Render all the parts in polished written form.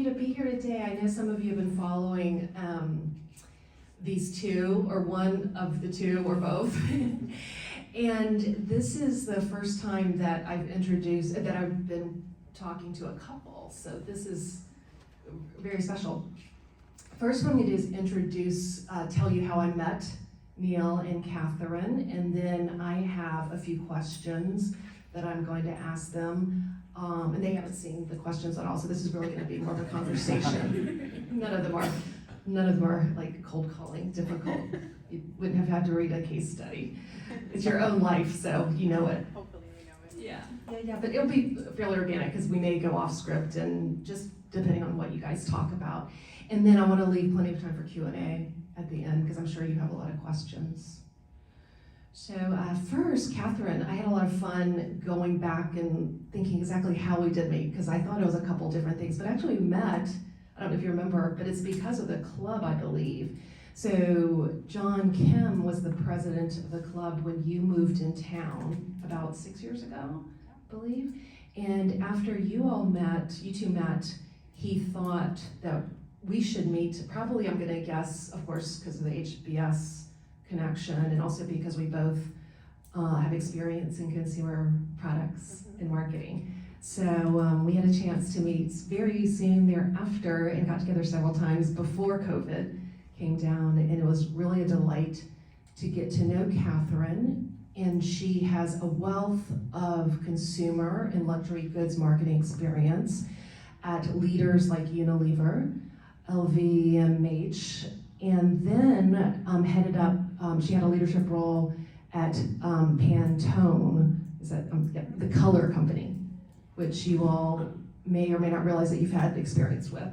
To be here today. I know some of you have been following these two, or one of the two, or both. And this is the first time that I've been talking to a couple, so this is very special. First, what I'm going to do is tell you how I met Neal and Kathryn, and then I have a few questions that I'm going to ask them. And they haven't seen the questions at all, so this is really going to be more of a conversation. None of them are like cold calling, difficult. You wouldn't have had to read a case study. It's your own life, so you know it. Hopefully we know it. Yeah, but it'll be fairly organic because we may go off script and just depending on what you guys talk about. And then I want to leave plenty of time for Q&A at the end because I'm sure you have a lot of questions. So first, Kathryn, I had a lot of fun going back and thinking exactly how we did meet, because I thought it was a couple different things, but actually we met, I don't know if you remember, but it's because of the club, I believe. So John Kim was the president of the club when you moved in town about 6 years ago, I believe. And after you two met, he thought that we should meet, probably I'm gonna guess, of course, because of the HBS connection, and also because we both have experience in consumer products and marketing. So we had a chance to meet very soon thereafter and got together several times before COVID came down, and it was really a delight to get to know Kathryn. And she has a wealth of consumer and luxury goods marketing experience at leaders like Unilever, LVMH, and then headed up, she had a leadership role at Pantone, the color company, which you all may or may not realize that you've had experience with.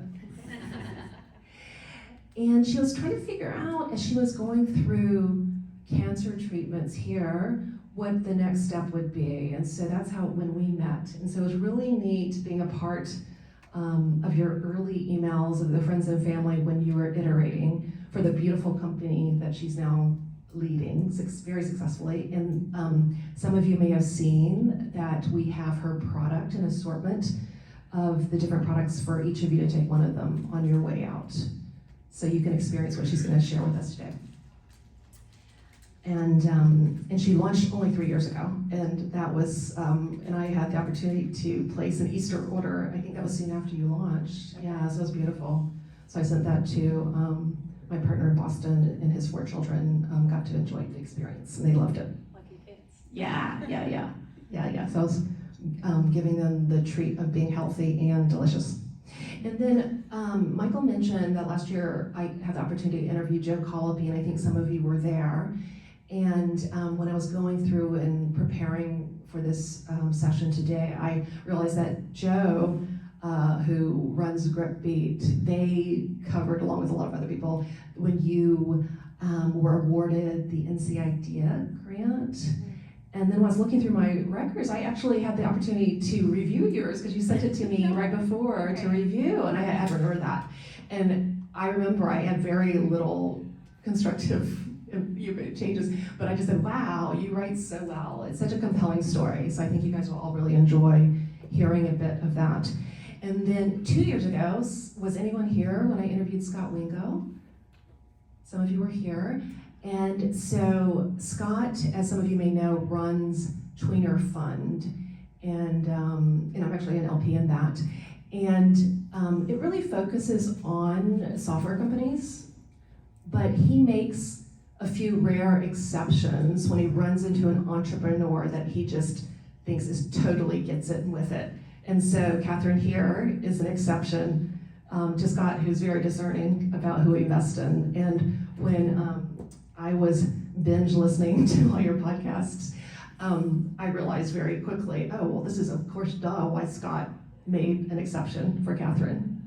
And she was trying to figure out, as she was going through cancer treatments here, what the next step would be. And so that's when we met. And so it was really neat being a part of your early emails of the friends and family when you were iterating for the beautiful company that she's now leading very successfully. And some of you may have seen that we have her product and assortment of the different products for each of you to take one of them on your way out. So you can experience what she's gonna share with us today. And she launched only 3 years ago, and that was, and I had the opportunity to place an Easter order. I think that was soon after you launched. Yeah, so it was beautiful. So I sent that to my partner in Boston, and his 4 children got to enjoy the experience, and they loved it. Lucky kids. Yeah. So I was giving them the treat of being healthy and delicious. And then Michael mentioned that last year I had the opportunity to interview Joe Colopy, and I think some of you were there. And when I was going through and preparing for this session today, I realized that Joe, who runs GripBeat, they covered, along with a lot of other people, when you were awarded the NC Idea grant. And then when I was looking through my records, I actually had the opportunity to review yours, because you sent it to me right before to review, and I hadn't heard that. And I remember I had very little constructive changes, but I just said, wow, you write so well. It's such a compelling story. So I think you guys will all really enjoy hearing a bit of that. And then 2 years ago, was anyone here when I interviewed Scott Wingo? Some of you were here. And so Scott, as some of you may know, runs Tweener Fund. And I'm actually an LP in that. And it really focuses on software companies, but he makes a few rare exceptions when he runs into an entrepreneur that he just thinks totally gets it with it. And so Kathryn here is an exception to Scott, who's very discerning about who he invests in. And when I was binge listening to all your podcasts, I realized very quickly, oh, well, this is of course why Scott made an exception for Kathryn.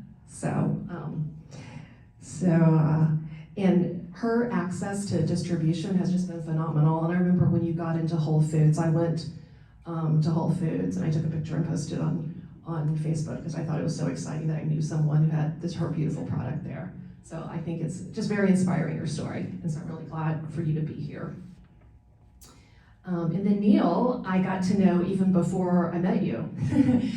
And her access to distribution has just been phenomenal. And I remember when you got into Whole Foods, I went to Whole Foods and I took a picture and posted it on Facebook because I thought it was so exciting that I knew someone who had her beautiful product there. So I think it's just very inspiring, your story. And so I'm really glad for you to be here. And then Neal, I got to know even before I met you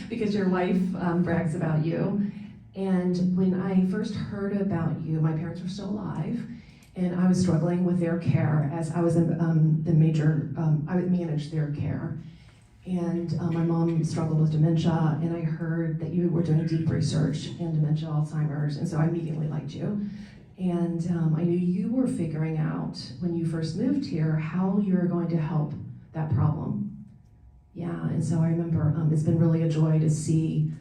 because your wife brags about you. And when I first heard about you, my parents were still alive, and I was struggling with their care as I was in I would manage their care. And my mom struggled with dementia, and I heard that you were doing deep research in dementia, Alzheimer's, and so I immediately liked you. And I knew you were figuring out, when you first moved here, how you were going to help that problem. Yeah, and so I remember it's been really a joy to see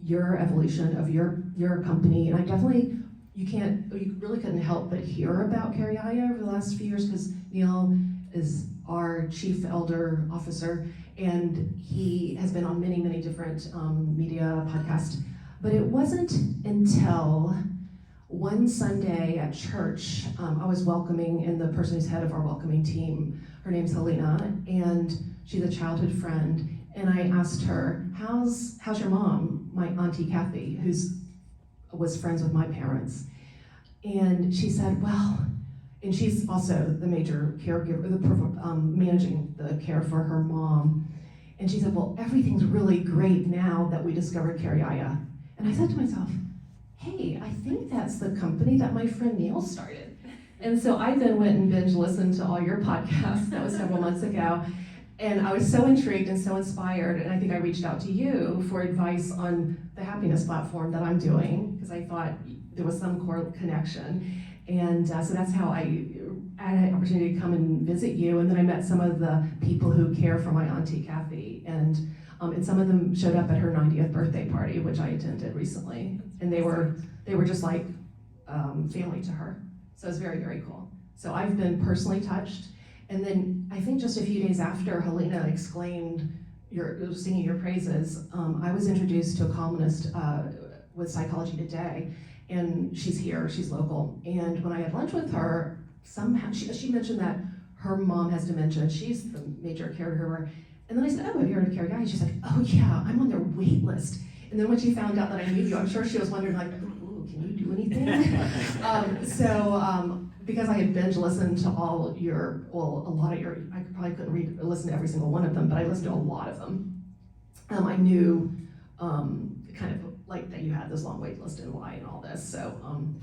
your evolution of your company. And I definitely, you really couldn't help but hear about CareYaya over the last few years, because Neal is our chief elder officer, and he has been on many, many different media podcasts. But it wasn't until one Sunday at church, I was welcoming, and the person who's head of our welcoming team, her name's Helena, and she's a childhood friend. And I asked her, how's your mom, my Auntie Kathy, was friends with my parents. And she said, well, and she's also the major caregiver, managing the care for her mom. And she said, well, everything's really great now that we discovered CareYaya. And I said to myself, hey, I think that's the company that my friend Neal started. And so I then went and binge listened to all your podcasts. That was several months ago. And I was so intrigued and so inspired, and I think I reached out to you for advice on the happiness platform that I'm doing, because I thought there was some core connection. And so that's how I had an opportunity to come and visit you. And then I met some of the people who care for my Auntie Kathy, and some of them showed up at her 90th birthday party, which I attended recently. And they were just like family to her. So it was very, very cool. So I've been personally touched. And then I think just a few days after Helena exclaimed singing your praises, I was introduced to a columnist with Psychology Today, and she's here, she's local. And when I had lunch with her, somehow she mentioned that her mom has dementia, and she's the major caregiver. And then I said, oh, have you heard of CareYaya? She's like, oh yeah, I'm on their wait list. And then when she found out that I knew you, I'm sure she was wondering like, ooh, can you do anything? Because I had binge listened to a lot of your, I probably couldn't listen to every single one of them, but I listened to a lot of them. I knew kind of like that you had this long wait list and why and all this. So,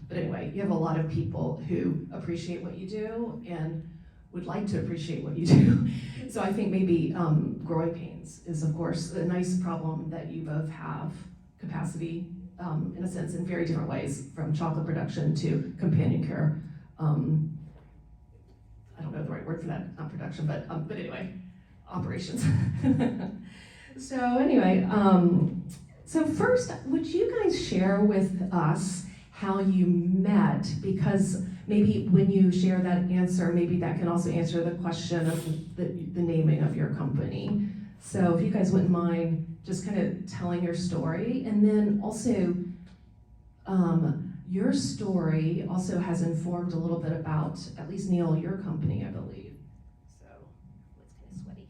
but anyway, you have a lot of people who appreciate what you do and would like to appreciate what you do. So I think maybe growing pains is, of course, a nice problem that you both have capacity, in a sense, in very different ways, from chocolate production to companion care. I don't know the right word for that, not production, but anyway, operations. So anyway, so first, would you guys share with us how you met? Because maybe when you share that answer, maybe that can also answer the question of the naming of your company. So if you guys wouldn't mind just kind of telling your story, and then also, your story also has informed a little bit about, at least Neal, your company, I believe. So, it's kind of sweaty.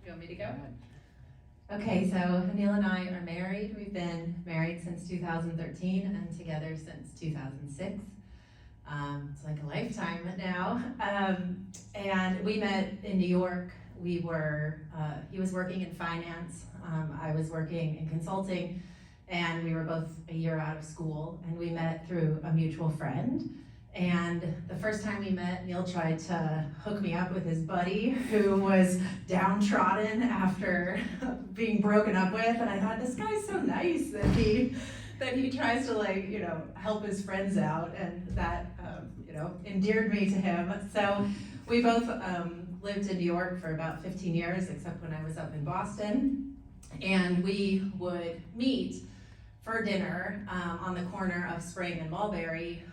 You want me to go? Okay, so Neal and I are married. We've been married since 2013 and together since 2006. It's like a lifetime now. And we met in New York. He was working in finance. I was working in consulting. And we were both a year out of school, and we met through a mutual friend. And the first time we met, Neal tried to hook me up with his buddy who was downtrodden after being broken up with. And I thought, this guy's so nice that he tries to help his friends out, and that endeared me to him. So we both lived in New York for about 15 years, except when I was up in Boston. And we would meet for dinner on the corner of Spring and Mulberry,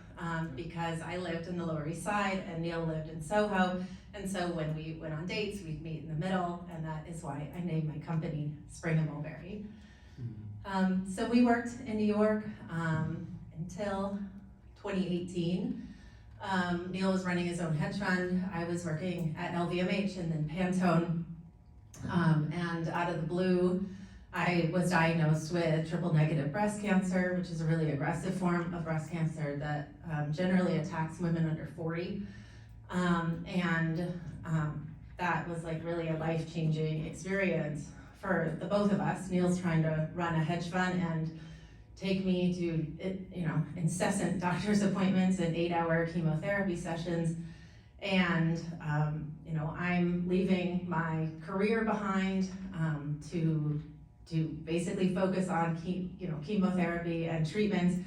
because I lived in the Lower East Side and Neal lived in Soho. And so when we went on dates, we'd meet in the middle, and that is why I named my company Spring and Mulberry. So we worked in New York until 2018. Neal was running his own hedge fund. I was working at LVMH and then Pantone. And out of the blue, I was diagnosed with triple negative breast cancer, which is a really aggressive form of breast cancer that generally attacks women under 40. That was like really a life-changing experience for the both of us. Neal's trying to run a hedge fund and take me to, incessant doctor's appointments and 8-hour chemotherapy sessions. And, I'm leaving my career behind to basically focus on chemotherapy and treatments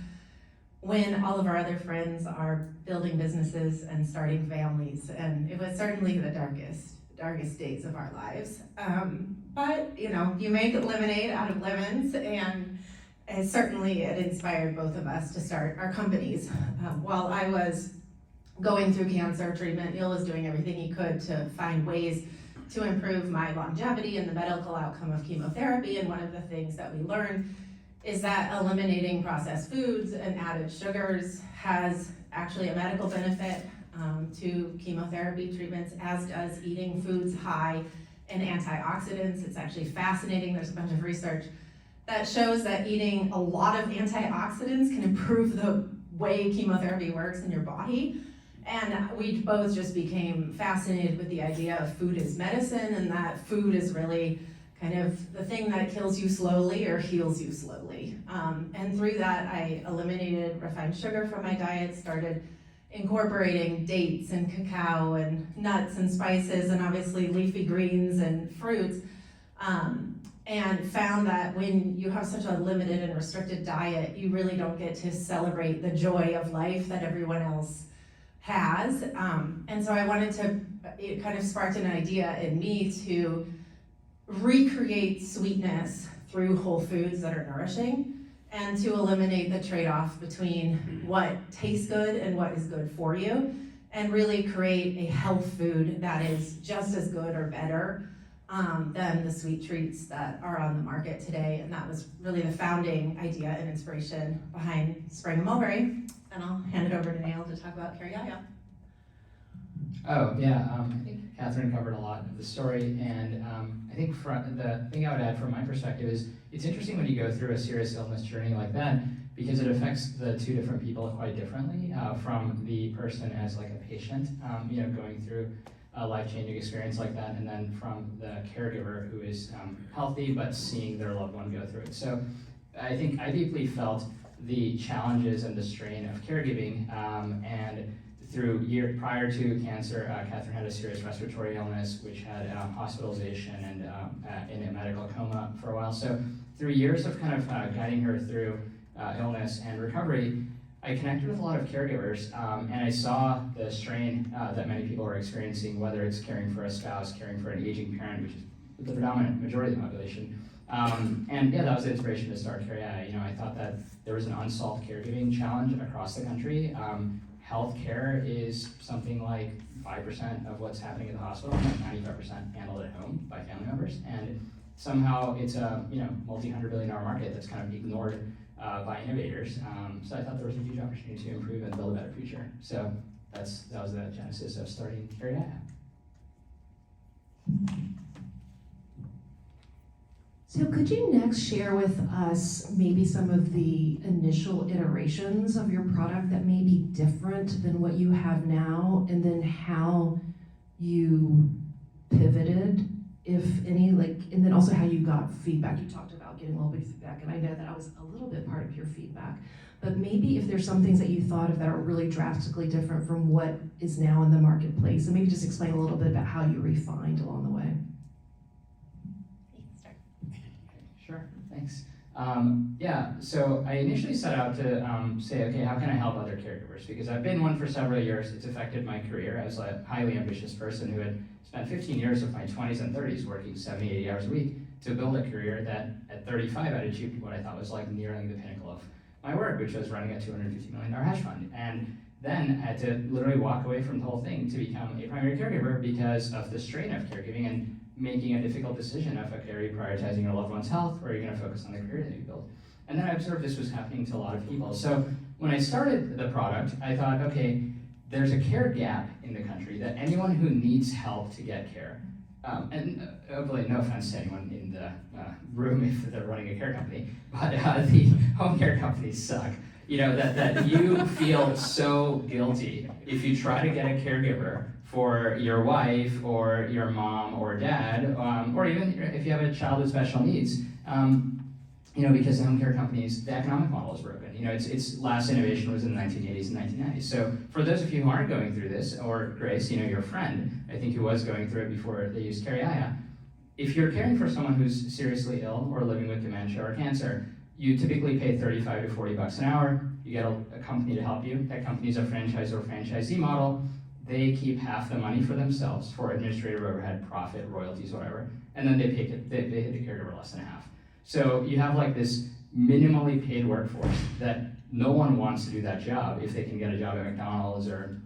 when all of our other friends are building businesses and starting families. And it was certainly the darkest days of our lives. But, you make lemonade out of lemons, and certainly it inspired both of us to start our companies. While I was going through cancer treatment, Neal was doing everything he could to find ways to improve my longevity and the medical outcome of chemotherapy. And one of the things that we learned is that eliminating processed foods and added sugars has actually a medical benefit to chemotherapy treatments, as does eating foods high in antioxidants. It's actually fascinating. There's a bunch of research that shows that eating a lot of antioxidants can improve the way chemotherapy works in your body. And we both just became fascinated with the idea of food as medicine, and that food is really kind of the thing that kills you slowly or heals you slowly. And through that, I eliminated refined sugar from my diet, started incorporating dates and cacao and nuts and spices and obviously leafy greens and fruits. And found that when you have such a limited and restricted diet, you really don't get to celebrate the joy of life that everyone else has. And so I wanted to, it kind of sparked an idea in me to recreate sweetness through whole foods that are nourishing, and to eliminate the trade-off between what tastes good and what is good for you, and really create a health food that is just as good or better than the sweet treats that are on the market today. And that was really the founding idea and inspiration behind Spring Mulberry. And I'll hand it over to Neal to talk about CareYaya. Oh, yeah, I think Kathryn covered a lot of the story, and I think the thing I would add from my perspective is it's interesting when you go through a serious illness journey like that, because it affects the two different people quite differently, from the person as like a patient, going through a life-changing experience like that, and then from the caregiver who is healthy but seeing their loved one go through it. So I think I deeply felt the challenges and the strain of caregiving, and prior to cancer, Kathryn had a serious respiratory illness which had hospitalization and in a medical coma for a while. So through years of kind of guiding her through illness and recovery, I connected with a lot of caregivers, and I saw the strain that many people are experiencing, whether it's caring for a spouse, caring for an aging parent, which is the predominant majority of the population. And yeah, that was the inspiration to start CareYaya. I thought that there was an unsolved caregiving challenge across the country. Healthcare is something like 5% of what's happening in the hospital, and 95% handled at home by family members. And somehow it's a multi-hundred-billion-dollar market that's kind of ignored by innovators. So I thought there was a huge opportunity to improve and build a better future. So that was the genesis of starting CareYaya. So could you next share with us maybe some of the initial iterations of your product that may be different than what you have now, and then how you pivoted, if any, and then also how you got feedback? You talked about getting a little bit of feedback, and I know that I was a little bit part of your feedback, but maybe if there's some things that you thought of that are really drastically different from what is now in the marketplace, and maybe just explain a little bit about how you refined along the way. Sure, thanks. So I initially set out to say, okay, how can I help other caregivers? Because I've been one for several years. It's affected my career. I was a highly ambitious person who had spent 15 years of my 20s and 30s working 70, 80 hours a week to build a career that at 35 I'd achieved what I thought was like nearing the pinnacle of my work, which was running a $250 million hedge fund. And then I had to literally walk away from the whole thing to become a primary caregiver because of the strain of caregiving and making a difficult decision of, okay, are you prioritizing your loved one's health, or are you going to focus on the career that you built? And then I observed this was happening to a lot of people. So when I started the product, I thought, okay, there's a care gap in the country that anyone who needs help to get care, and hopefully no offense to anyone in the room if they're running a care company, but the home care companies suck. That you feel so guilty if you try to get a caregiver for your wife or your mom or dad, or even if you have a child with special needs. Because the home care companies, the economic model is broken. Its last innovation was in the 1980s and 1990s. So for those of you who aren't going through this, or Grace, your friend, I think who was going through it before they used CareYaya, if you're caring for someone who's seriously ill or living with dementia or cancer, you typically pay 35 to 40 bucks an hour. You get a company to help you. That company's a franchise or franchisee model. They keep half the money for themselves for administrative overhead, profit, royalties, whatever, and then they pay the caregiver less than half. So you have like this minimally paid workforce that no one wants to do that job if they can get a job at McDonald's or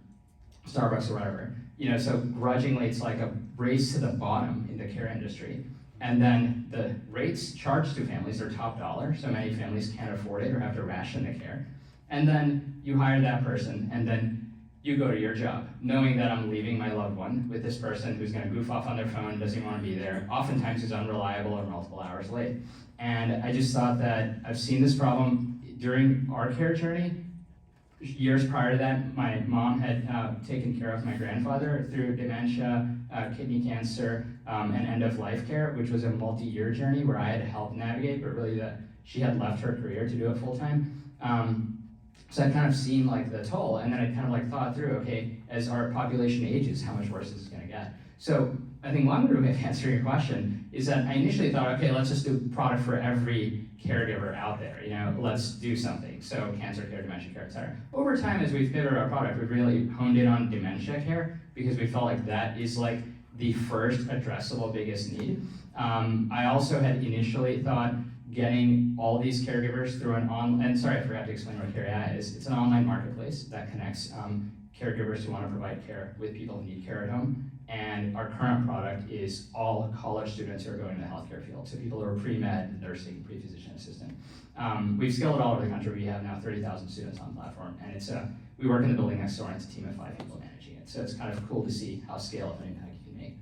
Starbucks or whatever. So grudgingly, it's like a race to the bottom in the care industry. And then the rates charged to families are top dollar, so many families can't afford it or have to ration the care. And then you hire that person, and then you go to your job, knowing that I'm leaving my loved one with this person who's gonna goof off on their phone, doesn't want to be there, oftentimes is unreliable or multiple hours late. And I just thought that I've seen this problem during our care journey. Years prior to that, my mom had taken care of my grandfather through dementia, kidney cancer, and end-of-life care, which was a multi-year journey where I had to help navigate, but really she had left her career to do it full-time. So I kind of seen like the toll, and then I kind of like thought through, okay, as our population ages, how much worse is this gonna get? So I think one way of answering your question is that I initially thought, okay, let's just do a product for every caregiver out there, let's do something. So cancer care, dementia care, et cetera. Over time, as we've pivoted our product, we've really honed in on dementia care because we felt like that is like the first addressable biggest need. I also had initially thought getting all these caregivers through an online, and sorry, I forgot to explain what CareYaya is. It's an online marketplace that connects caregivers who want to provide care with people who need care at home. And our current product is all college students who are going to the healthcare field. So people who are pre-med, nursing, pre-physician assistant. We've scaled it all over the country. We have now 30,000 students on the platform. And we work in the building next door, and it's a team of 5 people managing it. So it's kind of cool to see how scale of an impact you can make.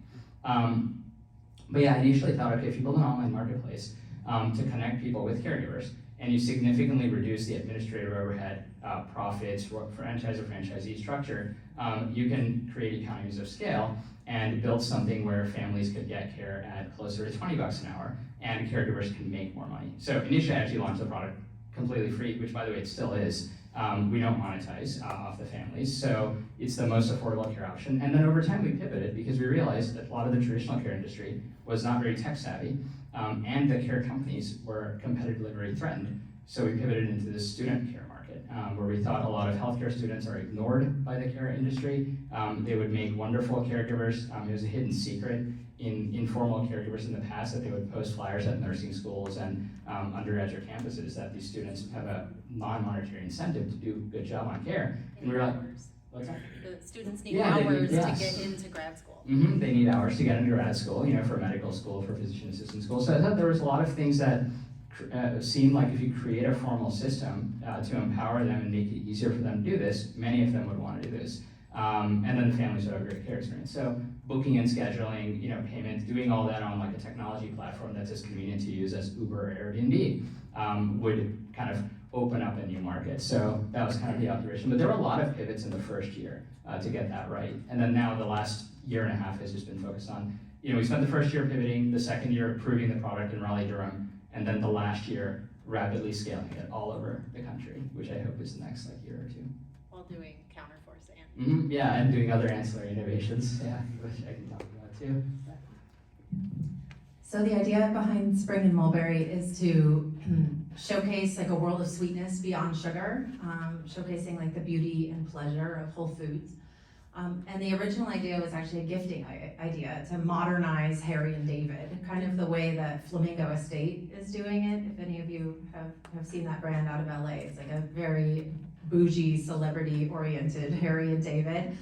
But yeah, I initially thought, okay, if you build an online marketplace to connect people with caregivers, and you significantly reduce the administrative overhead, profits, franchise or franchisee structure, you can create economies of scale and build something where families could get care at closer to 20 bucks an hour, and caregivers can make more money. So initially, I actually launched the product completely free, which by the way, it still is. We don't monetize off the families, so it's the most affordable care option. And then over time, we pivoted because we realized that a lot of the traditional care industry was not very tech savvy, and the care companies were competitively very threatened. So we pivoted into this student care market, where we thought a lot of healthcare students are ignored by the care industry. They would make wonderful caregivers. It was a hidden secret in informal caregivers in the past that they would post flyers at nursing schools and undergraduate campuses that these students have a non-monetary incentive to do a good job on care. And we were like, what's that? The students need hours to get into grad school. Mm-hmm. They need hours to get into grad school, for medical school, for physician assistant school. So I thought there was a lot of things that seemed like if you create a formal system to empower them and make it easier for them to do this, many of them would want to do this. And then the families would have a great care experience. So booking and scheduling, payments, doing all that on like a technology platform that's as convenient to use as Uber or Airbnb would kind of open up a new market. So that was kind of the observation. But there were a lot of pivots in the first year to get that right. And then now the last year and a half has just been focused on, we spent the first year pivoting, the second year improving the product in Raleigh-Durham, and then the last year rapidly scaling it all over the country, which I hope is the next year or two. While doing Counterforce and and doing other ancillary innovations, which I can talk about too. So the idea behind Spring and Mulberry is to showcase like a world of sweetness beyond sugar, showcasing like the beauty and pleasure of whole foods. And the original idea was actually a gifting idea to modernize Harry and David, kind of the way that Flamingo Estate is doing it. If any of you have seen that brand out of LA, it's like a very bougie, celebrity-oriented Harry and David.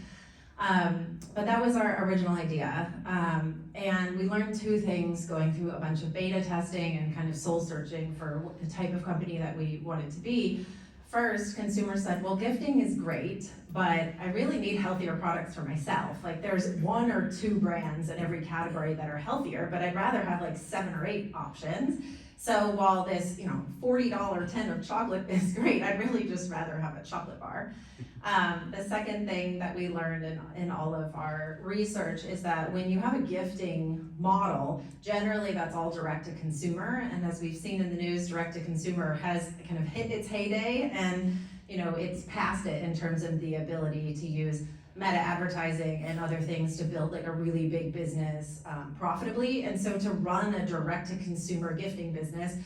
But that was our original idea. And we learned 2 things going through a bunch of beta testing and kind of soul searching for the type of company that we wanted to be. First, consumers said, well, gifting is great, but I really need healthier products for myself. Like there's 1 or 2 brands in every category that are healthier, but I'd rather have like 7 or 8 options. So while this, $40 tin of chocolate is great, I'd really just rather have a chocolate bar. The second thing that we learned in all of our research is that when you have a gifting model, generally that's all direct to consumer, and as we've seen in the news, direct to consumer has kind of hit its heyday, and it's past it in terms of the ability to use meta advertising and other things to build like a really big business profitably. And so to run a direct to consumer gifting business,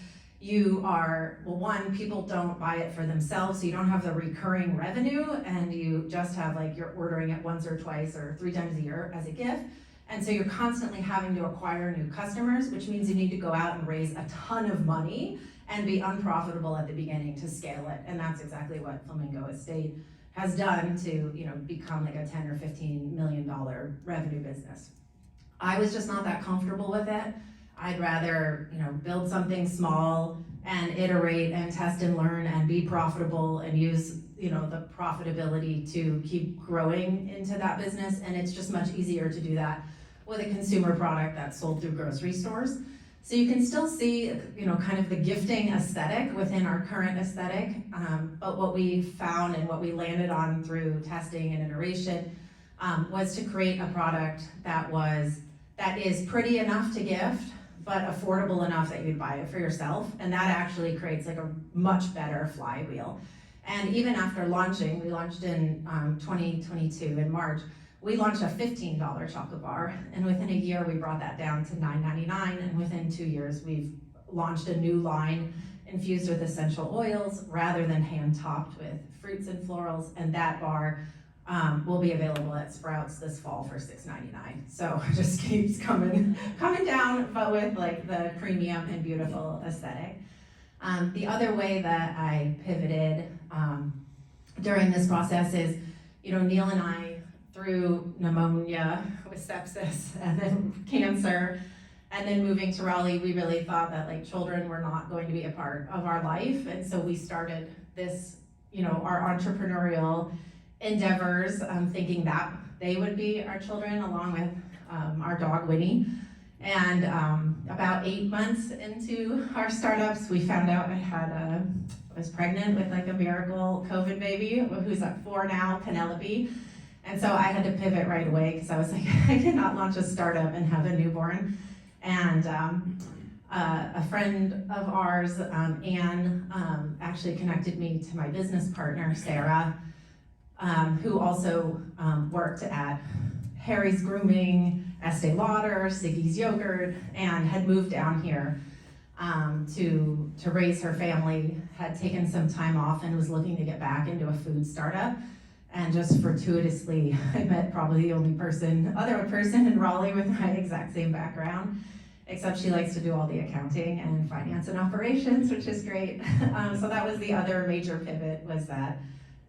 you are, well, one, people don't buy it for themselves, so you don't have the recurring revenue, and you just have like, you're ordering it once or twice or 3 times a year as a gift. And so you're constantly having to acquire new customers, which means you need to go out and raise a ton of money and be unprofitable at the beginning to scale it. And that's exactly what Flamingo Estate has done to become like a $10 or $15 million revenue business. I was just not that comfortable with it. I'd rather build something small and iterate and test and learn and be profitable and use the profitability to keep growing into that business. And it's just much easier to do that with a consumer product that's sold through grocery stores. So you can still see kind of the gifting aesthetic within our current aesthetic, but what we found and what we landed on through testing and iteration was to create a product that is pretty enough to gift, but affordable enough that you'd buy it for yourself, and that actually creates like a much better flywheel. And even after launching, we launched in 2022 in March, we launched a $15 chocolate bar, and within a year we brought that down to $9.99, and within 2 years we've launched a new line infused with essential oils rather than hand-topped with fruits and florals, and that bar will be available at Sprouts this fall for $6.99. So it just keeps coming down, but with like the premium and beautiful aesthetic. The other way that I pivoted during this process is, Neal and I, through pneumonia with sepsis and then cancer, and then moving to Raleigh, we really thought that like children were not going to be a part of our life, and so we started this, our entrepreneurial endeavors, thinking that they would be our children along with our dog Winnie. And about 8 months into our startups, we found out I was pregnant with like a miracle COVID baby who's at 4 now, Penelope. And so I had to pivot right away because I was like, I cannot launch a startup and have a newborn. And a friend of ours, Anne, actually connected me to my business partner, Sarah, who also worked at Harry's Grooming, Estee Lauder, Siggy's Yogurt, and had moved down here to raise her family, had taken some time off and was looking to get back into a food startup. And just fortuitously, I met probably the only other person in Raleigh with my exact same background, except she likes to do all the accounting and finance and operations, which is great. So that was the other major pivot, was that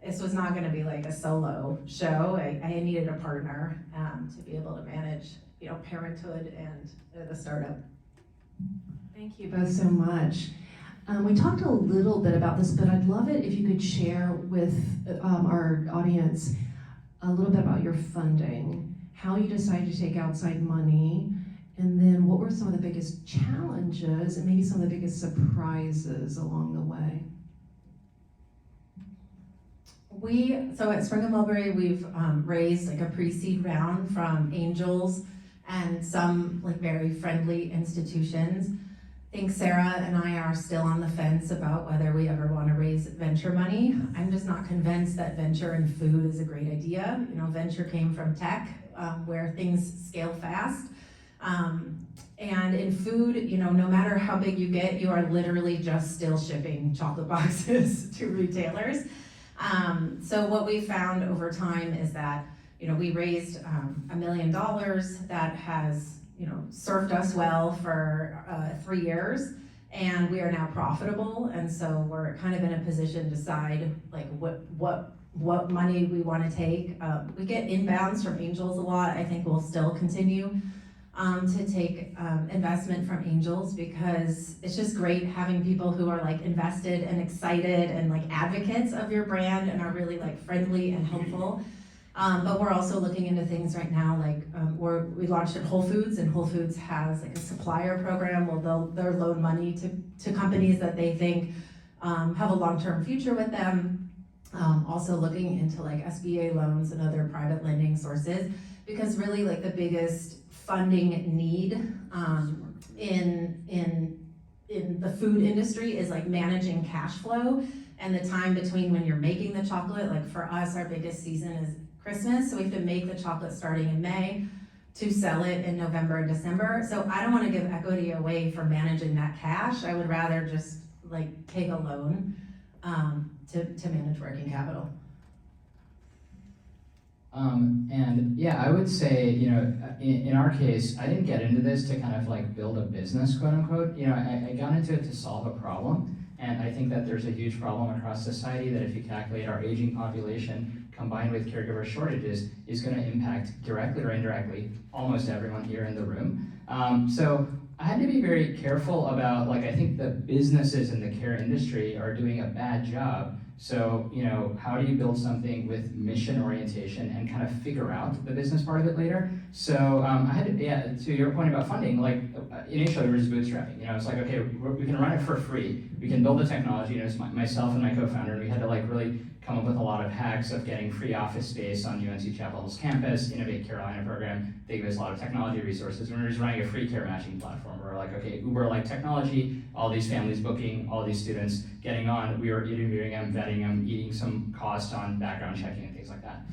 this was not gonna be like a solo show. I needed a partner to be able to manage parenthood and the startup. Thank you both so much. We talked a little bit about this, but I'd love it if you could share with our audience a little bit about your funding, how you decided to take outside money, and then what were some of the biggest challenges and maybe some of the biggest surprises along the way. So at Spring Mulberry, we've raised like a pre-seed round from angels and some like very friendly institutions. I think Sarah and I are still on the fence about whether we ever want to raise venture money. I'm just not convinced that venture in food is a great idea. Venture came from tech, where things scale fast. And in food, no matter how big you get, you are literally just still shipping chocolate boxes to retailers. So what we found over time is that, we raised $1 million that has served us well for 3 years, and we are now profitable, and so we're kind of in a position to decide like what money we want to take. We get inbounds from angels a lot. I think we'll still continue to take investment from angels, because it's just great having people who are like invested and excited and like advocates of your brand and are really like friendly and helpful. But we're also looking into things right now, like we launched at Whole Foods, and Whole Foods has like a supplier program where they'll loan money to companies that they think have a long-term future with them. Also looking into like SBA loans and other private lending sources, because really like the biggest funding need in the food industry is like managing cash flow and the time between when you're making the chocolate. Like for us, our biggest season is Christmas, so we have to make the chocolate starting in May to sell it in November and December. So I don't want to give equity away for managing that cash. I would rather just like take a loan to manage working capital. And yeah, I would say, you know, in our case, I didn't get into this to kind of like build a business, quote unquote. You know, I got into it to solve a problem. And I think that there's a huge problem across society that if you calculate our aging population combined with caregiver shortages is going to impact directly or indirectly almost everyone here in the room. So I had to be very careful about, like, I think the businesses in the care industry are doing a bad job. So, you know, how do you build something with mission orientation and kind of figure out the business part of it later? So I had to, yeah, to your point about funding, like initially we were just bootstrapping. You know, it's like, okay, we can run it for free. We can build the technology. You know, it's myself and my co-founder, and we had to like really come up with a lot of hacks of getting free office space on UNC Chapel Hill's campus, Innovate Carolina program. They give us a lot of technology resources. We were just running a free care matching platform. We were like, okay, Uber-like technology, all these families booking, all these students getting on. We were interviewing them, vetting them, eating some cost on background checking and things like that.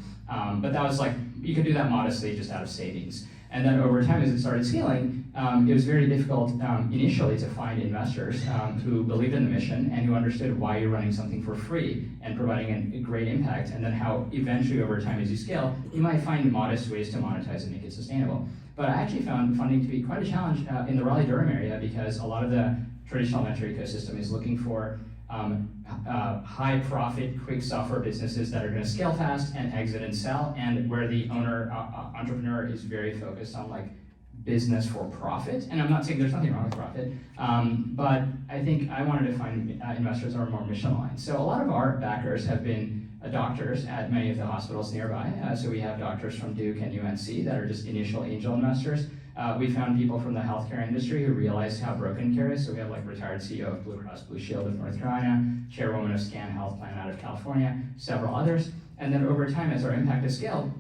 But that was like, you could do that modestly just out of savings. And then over time, as it started scaling, it was very difficult initially to find investors who believed in the mission and who understood why you're running something for free and providing a great impact, and then how eventually over time as you scale, you might find modest ways to monetize and make it sustainable. But I actually found funding to be quite a challenge in the Raleigh-Durham area, because a lot of the traditional venture ecosystem is looking for high profit, quick software businesses that are going to scale fast and exit and sell, and where the owner, entrepreneur is very focused on like business for profit. And I'm not saying there's nothing wrong with profit, but I think I wanted to find investors that are more mission aligned. So a lot of our backers have been doctors at many of the hospitals nearby. So we have doctors from Duke and UNC that are just initial angel investors. We found people from the healthcare industry who realized how broken care is. So we have like retired CEO of Blue Cross Blue Shield of North Carolina, chairwoman of Scan Health Plan out of California, several others. And then over time, as our impact has scaled,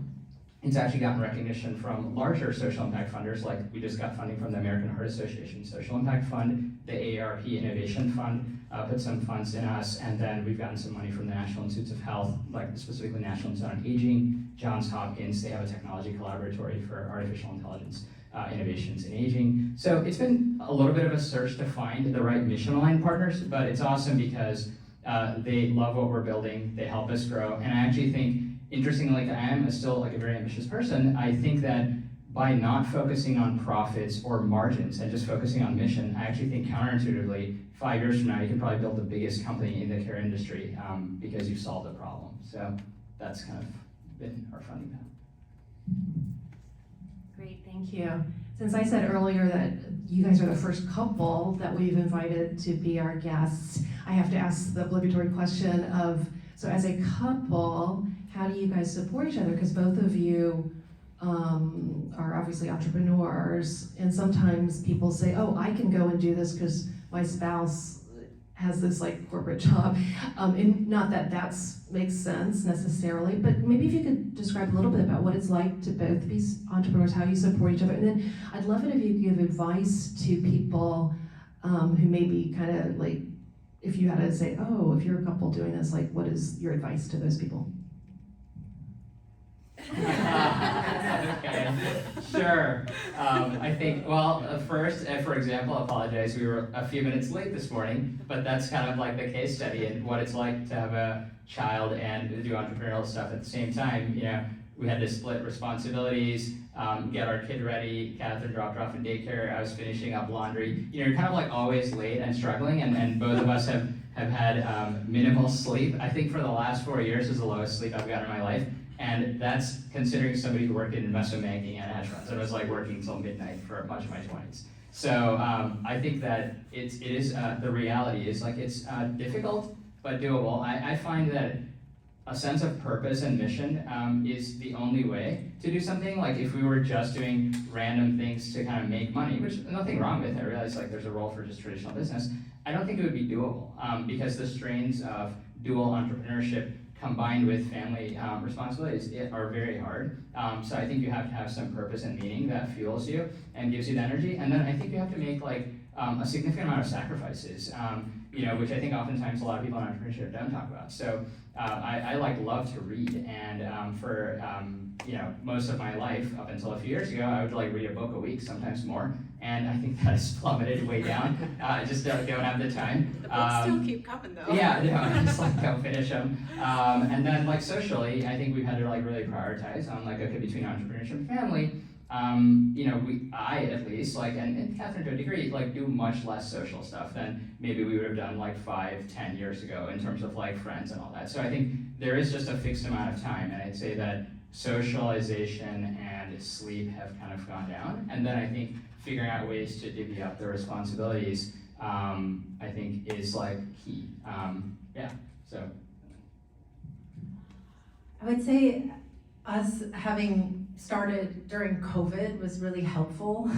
it's actually gotten recognition from larger social impact funders. Like we just got funding from the American Heart Association Social Impact Fund, the AARP Innovation Fund put some funds in us, and then we've gotten some money from the National Institutes of Health, like specifically National Institute on Aging, Johns Hopkins. They have a technology collaboratory for artificial intelligence innovations in aging. So it's been a little bit of a search to find the right mission-aligned partners, but it's awesome because they love what we're building, they help us grow, and I actually think, interestingly, like I am still like a very ambitious person, I think that by not focusing on profits or margins and just focusing on mission, I actually think counterintuitively, 5 years from now, you can probably build the biggest company in the care industry because you've solved the problem. So that's kind of been our funding path. Great, thank you. Since I said earlier that you guys are the first couple that we've invited to be our guests, I have to ask the obligatory question of, so as a couple, how do you guys support each other? Because both of you are obviously entrepreneurs, and sometimes people say, oh, I can go and do this because my spouse has this like corporate job. And not that makes sense necessarily, but maybe if you could describe a little bit about what it's like to both be entrepreneurs, how you support each other. And then I'd love it if you give advice to people who maybe kind of like, if you had to say, oh, if you're a couple doing this, like what is your advice to those people? Okay, sure. I think, well, first, for example, apologize, we were a few minutes late this morning, but that's kind of like the case study and what it's like to have a child and do entrepreneurial stuff at the same time. You know, we had to split responsibilities, get our kid ready. Kathryn dropped her off in daycare. I was finishing up laundry. You know, you're kind of like always late and struggling, and both of us have had minimal sleep. I think for the last 4 years is the lowest sleep I've gotten in my life. And that's considering somebody who worked in investment banking and hedge funds. I was like working till midnight for much of my 20s. So I think that it is the reality is like it's difficult but doable. I find that a sense of purpose and mission is the only way to do something. Like if we were just doing random things to kind of make money, which nothing wrong with. I realize like there's a role for just traditional business. I don't think it would be doable because the strains of dual entrepreneurship combined with family responsibilities are very hard. So I think you have to have some purpose and meaning that fuels you and gives you the energy. And then I think you have to make like a significant amount of sacrifices, which I think oftentimes a lot of people in entrepreneurship don't talk about. So I like love to read, and for most of my life up until a few years ago, I would like read a book a week, sometimes more. And I think that has plummeted way down. I just don't have the time. The books still keep coming though. Yeah, no, I just like go finish them. And then like socially, I think we've had to like really prioritize on like, okay, between entrepreneurship and family, I at least, like, and Kathryn to a degree, like do much less social stuff than maybe we would have done like 5-10 years ago in terms of like friends and all that. So I think there is just a fixed amount of time, and I'd say that socialization and sleep have kind of gone down. And then I think figuring out ways to divvy up the responsibilities, I think is like key. So. I would say us having started during COVID was really helpful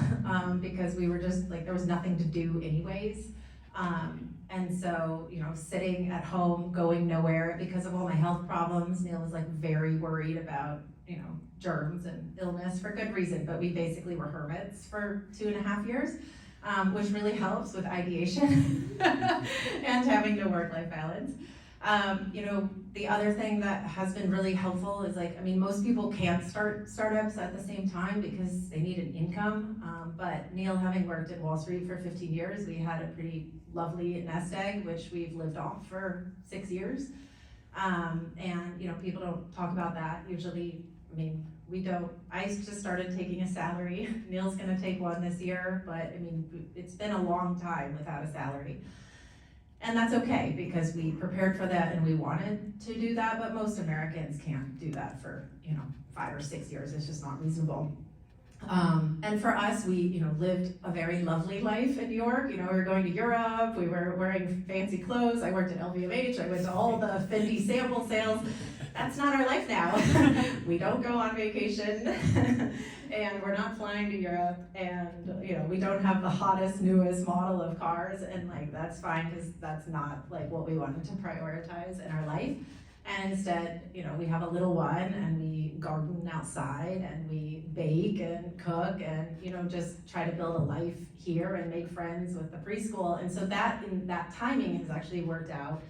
because we were just like, there was nothing to do anyways. And so, sitting at home, going nowhere because of all my health problems. Neal was like very worried about, germs and illness for good reason, but we basically were hermits for 2.5 years, which really helps with ideation and having no work-life balance. The other thing that has been really helpful is most people can't start startups at the same time because they need an income. But Neal, having worked at Wall Street for 15 years, we had a pretty lovely nest egg, which we've lived off for 6 years. And people don't talk about that usually. We don't. I just started taking a salary. Neal's gonna take one this year, but it's been a long time without a salary. And that's okay, because we prepared for that and we wanted to do that, but most Americans can't do that for 5 or 6 years. It's just not reasonable. And for us, we lived a very lovely life in New York. We were going to Europe, we were wearing fancy clothes. I worked at LVMH, I went to all the Fendi sample sales. That's not our life now. We don't go on vacation, and we're not flying to Europe, and we don't have the hottest, newest model of cars, and that's fine, because that's not what we wanted to prioritize in our life. And instead, we have a little one, and we garden outside, and we bake and cook, and just try to build a life here and make friends with the preschool. And so that timing has actually worked out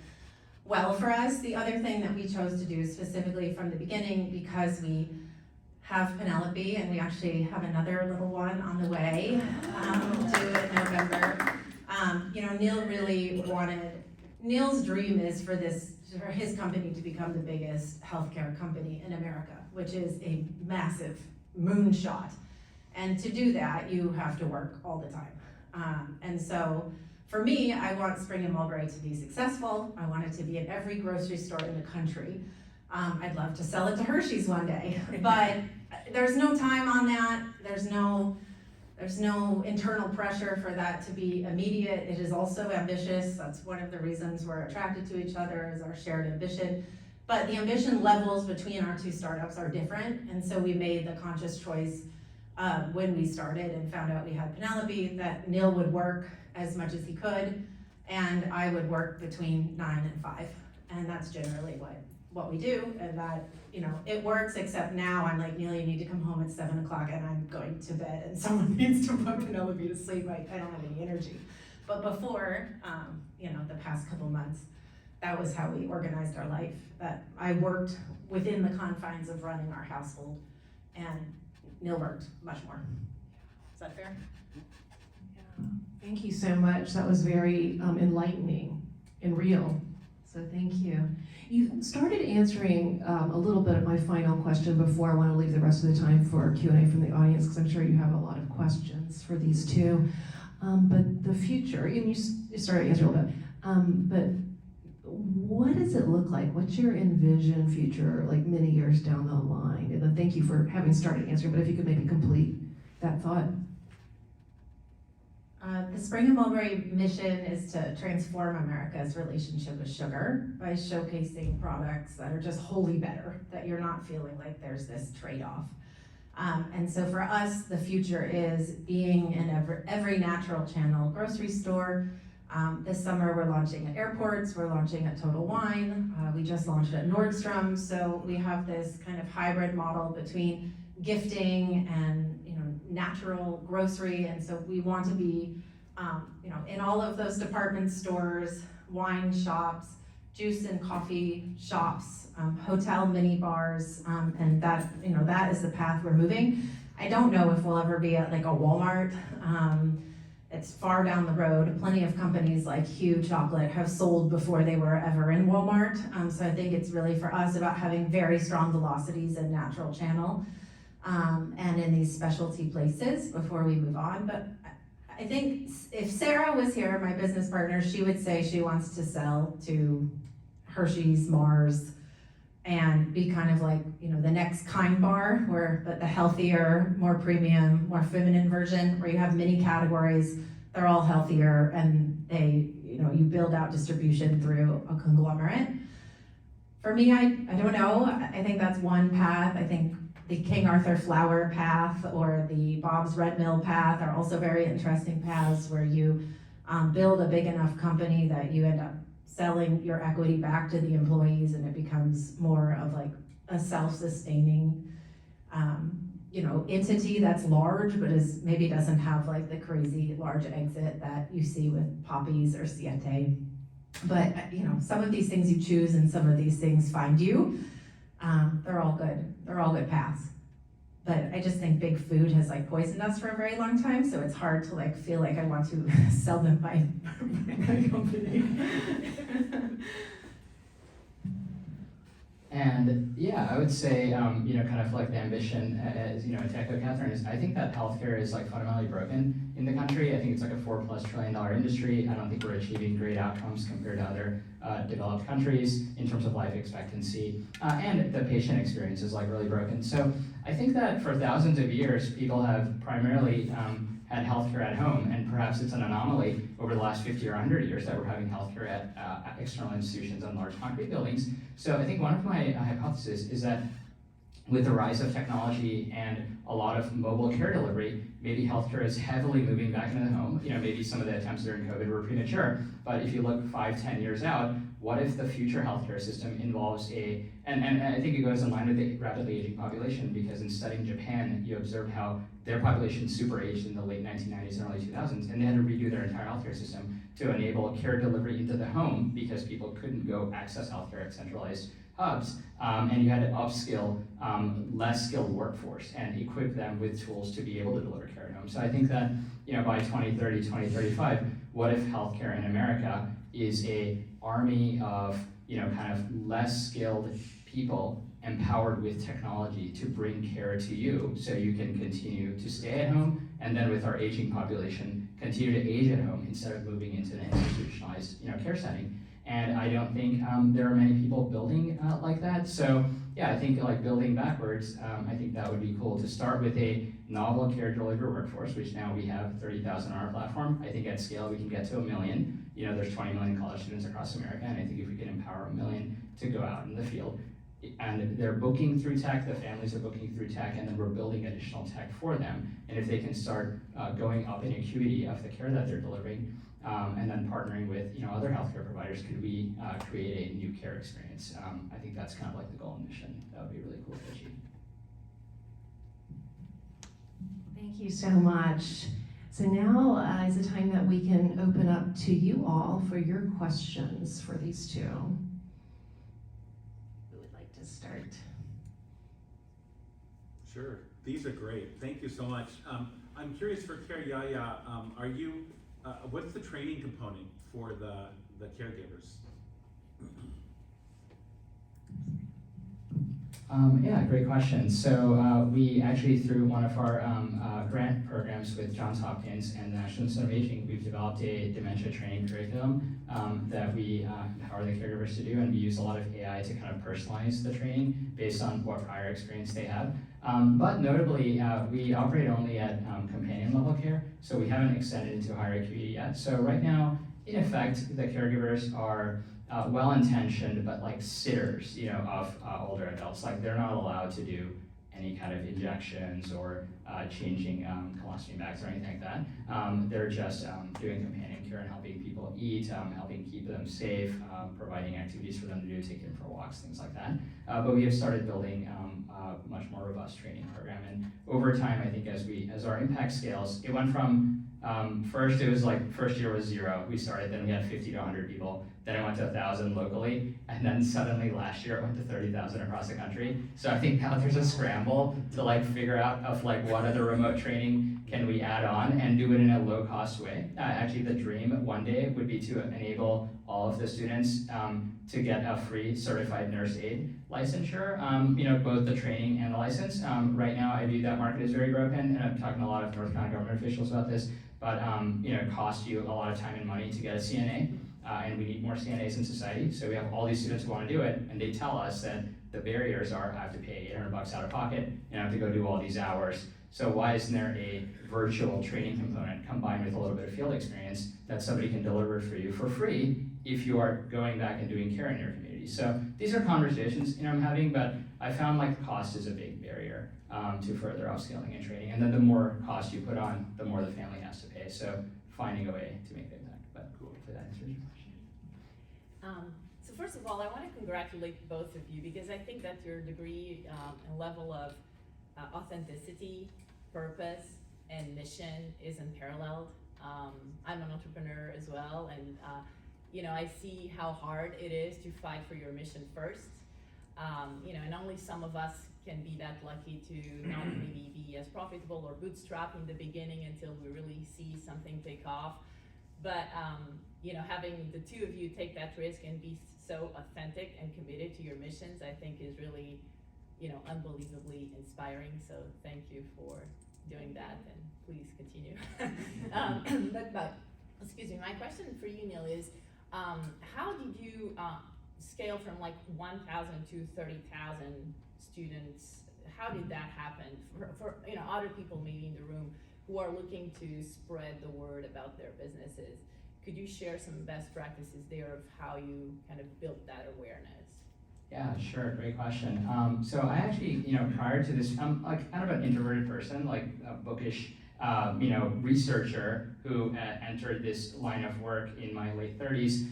well for us. The other thing that we chose to do specifically from the beginning, because we have Penelope, and we actually have another little one on the way due in November. Neal really wanted, Neal's dream is for his company to become the biggest healthcare company in America, which is a massive moonshot. And to do that, you have to work all the time. And so for me, I want Spring Mulberry to be successful. I want it to be in every grocery store in the country. I'd love to sell it to Hershey's one day, but there's no time on that. There's no internal pressure for that to be immediate. It is also ambitious. That's one of the reasons we're attracted to each other, is our shared ambition. But the ambition levels between our two startups are different, and so we made the conscious choice when we started and found out we had Penelope that Neal would work as much as he could, and I would work between 9 and 5, and that's generally what we do, and that it works. Except now I'm like, Neal, you need to come home at 7 o'clock, and I'm going to bed, and someone needs to put Penelope to sleep. I don't have any energy. But before, the past couple months, that was how we organized our life. That I worked within the confines of running our household, and Neal worked much more. Is that fair? Thank you so much. That was very enlightening and real. So thank you. You started answering a little bit of my final question before. I want to leave the rest of the time for Q&A from the audience, because I'm sure you have a lot of questions for these two. But the future, and you started answering a little bit, but what does it look like? What's your envision future, many years down the line? And then thank you for having started answering, but if you could maybe complete that thought. The Spring Mulberry mission is to transform America's relationship with sugar by showcasing products that are just wholly better, that you're not feeling like there's this trade-off. And so for us, the future is being in every natural channel, grocery store, This summer we're launching at airports, we're launching at Total Wine, we just launched at Nordstrom, so we have this kind of hybrid model between gifting and natural grocery, and so we want to be in all of those department stores, wine shops, juice and coffee shops, hotel mini bars, and that is the path we're moving. I don't know if we'll ever be at like a Walmart. It's far down the road. Plenty of companies like Hue Chocolate have sold before they were ever in Walmart. So I think it's really for us about having very strong velocities in natural channel and in these specialty places before we move on. But I think if Sarah was here, my business partner, she would say she wants to sell to Hershey's, Mars, and be kind of like, the next Kind bar, but the healthier, more premium, more feminine version, where you have many categories, they're all healthier, and you build out distribution through a conglomerate. For me, I don't know, I think that's one path. I think the King Arthur Flour path or the Bob's Red Mill path are also very interesting paths where you build a big enough company that you end up selling your equity back to the employees, and it becomes more of like a self-sustaining entity that's large, but maybe doesn't have like the crazy large exit that you see with Poppies or Siete. But some of these things you choose and some of these things find you. They're all good paths. But I just think big food has like poisoned us for a very long time, so it's hard to like feel like I want to sell them my company. And yeah, I would say, kind of like the ambition, as to echo Kathryn, is I think that healthcare is like fundamentally broken in the country. I think it's like a $4+ trillion industry. I don't think we're achieving great outcomes compared to other developed countries in terms of life expectancy, and the patient experience is like really broken. So I think that for thousands of years, people have primarily had healthcare at home, and perhaps it's an anomaly over the last 50 or 100 years that we're having healthcare at external institutions and large concrete buildings. So I think one of my hypotheses is that with the rise of technology and a lot of mobile care delivery, maybe healthcare is heavily moving back into the home. Maybe some of the attempts during COVID were premature, but if you look 5-10 years out, what if the future healthcare system involves and I think it goes in line with the rapidly aging population, because in studying Japan, you observed how their population super aged in the late 1990s and early 2000s, and they had to redo their entire healthcare system to enable care delivery into the home because people couldn't go access healthcare at centralized hubs, and you had to upskill less skilled workforce and equip them with tools to be able to deliver care at home. So I think that by 2030, 2035, what if healthcare in America is a army of kind of less skilled people empowered with technology to bring care to you so you can continue to stay at home, and then with our aging population, continue to age at home instead of moving into an institutionalized care setting. And I don't think there are many people building like that. So yeah, I think like building backwards, I think that would be cool to start with a novel care delivery workforce, which now we have 30,000 on our platform. I think at scale we can get to 1 million. There's 20 million college students across America, and I think if we can empower 1 million to go out in the field, and they're booking through tech, the families are booking through tech, and then we're building additional tech for them. And if they can start going up in acuity of the care that they're delivering, and then partnering with other healthcare providers, could we create a new care experience? I think that's kind of like the goal and mission. That would be really cool to achieve. Thank you so much. So now is the time that we can open up to you all for your questions for these two. Who would like to start? Sure, these are great. Thank you so much. I'm curious for CareYaya, what's the training component for the caregivers? Yeah, great question. So we actually, through one of our grant programs with Johns Hopkins and the National Center of Aging, we've developed a dementia training curriculum that we empower the caregivers to do, and we use a lot of AI to kind of personalize the training based on what prior experience they have. But notably, we operate only at companion level care, so we haven't extended into higher acuity yet. So right now, in effect, the caregivers are well-intentioned, but like sitters, of older adults. Like they're not allowed to do any kind of injections or changing colostomy bags or anything like that. They're just doing companion care and helping people eat, helping keep them safe, providing activities for them to do, taking them for walks, things like that. But we have started building a much more robust training program. And over time, I think as our impact scales, it went from first year was 0. We started, then we had 50 to 100 people. Then it went to 1,000 locally, and then suddenly last year it went to 30,000 across the country. So I think now there's a scramble to figure out of what other remote training can we add on and do it in a low cost way. Actually, the dream one day would be to enable all of the students to get a free certified nurse aide licensure, both the training and the license. Right now, I view that market as very broken, and I'm talking to a lot of North Carolina government officials about this, but it costs you a lot of time and money to get a CNA. And we need more CNAs in society. So we have all these students who want to do it, and they tell us that the barriers are, I have to pay $800 out of pocket, and I have to go do all these hours. So why isn't there a virtual training component combined with a little bit of field experience that somebody can deliver for you for free if you are going back and doing care in your community? So these are conversations I'm having, but I found cost is a big barrier to further upskilling and training. And then the more cost you put on, the more the family has to pay. So finding a way to make the impact. But hopefully that answers your question. So first of all, I want to congratulate both of you because I think that your degree and level of authenticity, purpose, and mission is unparalleled. I'm an entrepreneur as well, and I see how hard it is to fight for your mission first. And only some of us can be that lucky to not maybe be as profitable or bootstrap in the beginning until we really see something take off. But having the two of you take that risk and be so authentic and committed to your missions, I think is really, unbelievably inspiring. So thank you for doing that, and please continue. But excuse me, my question for you, Neal, is how did you scale from 1,000 to 30,000 students? How did that happen for other people maybe in the room who are looking to spread the word about their businesses? Could you share some best practices there of how you kind of built that awareness? Yeah, sure, great question. So I actually, prior to this, I'm kind of an introverted person, a bookish, researcher who entered this line of work in my late 30s.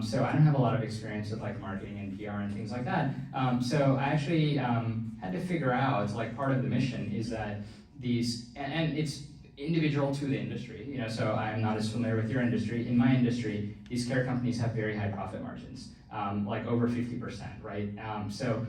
So I don't have a lot of experience with marketing and PR and things like that. So I actually had to figure out, part of the mission is that these, and it's individual to the industry, so I'm not as familiar with your industry. In my industry, these care companies have very high profit margins, over 50%, right? So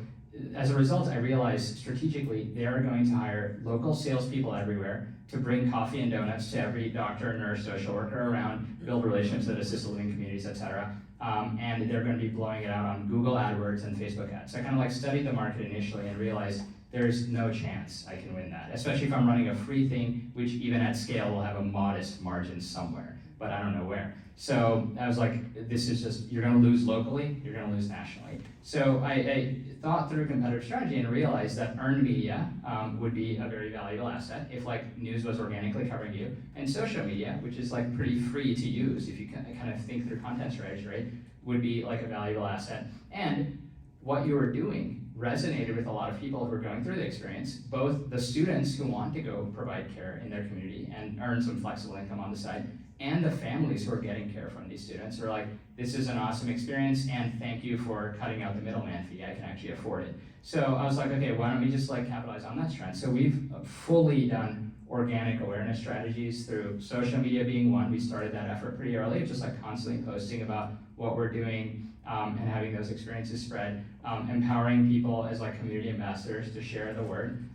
as a result, I realized strategically they are going to hire local salespeople everywhere to bring coffee and donuts to every doctor, nurse, social worker around, build relationships at assisted living communities, et cetera. And they're going to be blowing it out on Google AdWords and Facebook ads. So I kind of studied the market initially and realized there's no chance I can win that, especially if I'm running a free thing, which even at scale will have a modest margin somewhere, but I don't know where. So I was this is just, you're gonna lose locally, you're gonna lose nationally. So I thought through competitive strategy and realized that earned media would be a very valuable asset if news was organically covering you, and social media, which is pretty free to use if you kind of think through content strategy, right, would be a valuable asset. And what you were doing resonated with a lot of people who are going through the experience, both the students who want to go provide care in their community and earn some flexible income on the side, and the families who are getting care from these students who are this is an awesome experience, and thank you for cutting out the middleman fee, I can actually afford it. So I was okay, why don't we just capitalize on that trend? So we've fully done organic awareness strategies through social media being one. We started that effort pretty early, just constantly posting about what we're doing, and having those experiences spread, empowering people as community ambassadors to share the word.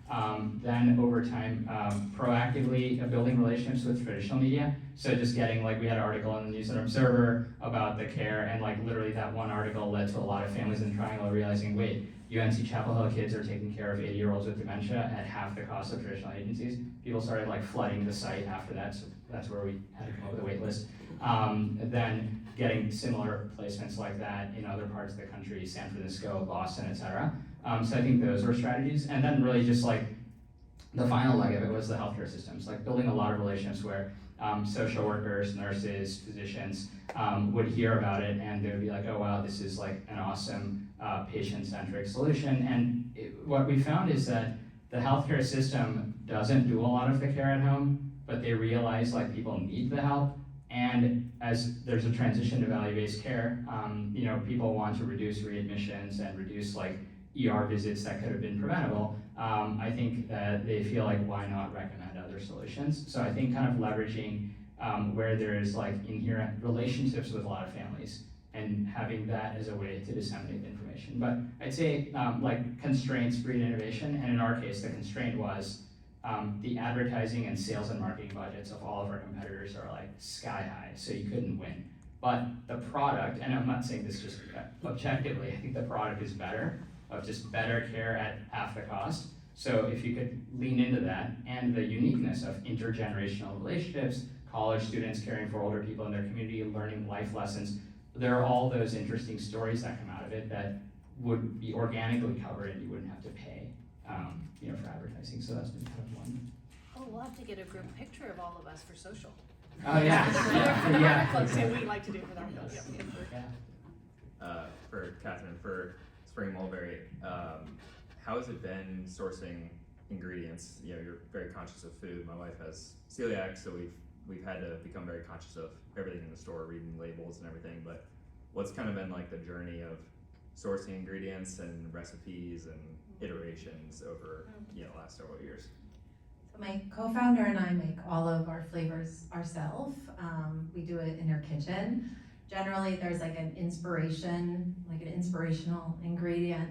Then over time, proactively building relationships with traditional media. So just getting, we had an article in the News and Observer about the care, and literally that one article led to a lot of families in the Triangle realizing, wait, UNC Chapel Hill kids are taking care of 80-year-olds with dementia at half the cost of traditional agencies. People started flooding the site after that, so that's where we had to come up with a wait list. Then getting similar placements like that in other parts of the country, San Francisco, Boston, et cetera. So I think those were strategies. And then really just the final leg of it was the healthcare systems, building a lot of relationships where social workers, nurses, physicians would hear about it and they would be oh wow, this is an awesome patient-centric solution. And what we found is that the healthcare system doesn't do a lot of the care at home, but they realize like people need the help. And as there's a transition to value-based care, people want to reduce readmissions and reduce like ER visits that could have been preventable. I think that they feel like, why not recommend other solutions? So I think kind of leveraging where there is like inherent relationships with a lot of families and having that as a way to disseminate the information. But I'd say like constraints breed innovation, and in our case, the constraint was the advertising and sales and marketing budgets of all of our competitors are like sky high, so you couldn't win. But the product, and I'm not saying this just objectively, I think the product is better, of just better care at half the cost. So if you could lean into that and the uniqueness of intergenerational relationships, college students caring for older people in their community, learning life lessons, there are all those interesting stories that come out of it that would be organically covered and you wouldn't have to pay for advertising. So that's been kind of one. Oh, we'll have to get a group picture of all of us for social. Oh yeah, yeah. Let's see what we'd like to do for that. Yeah. For Kathryn, for Spring Mulberry, how has it been sourcing ingredients? You're very conscious of food. My wife has celiac, so we've had to become very conscious of everything in the store, reading labels and everything. But what's kind of been like the journey of sourcing ingredients and recipes and iterations over the last several years? So my co-founder and I make all of our flavors ourselves. We do it in our kitchen. Generally, there's like an inspiration, like an inspirational ingredient,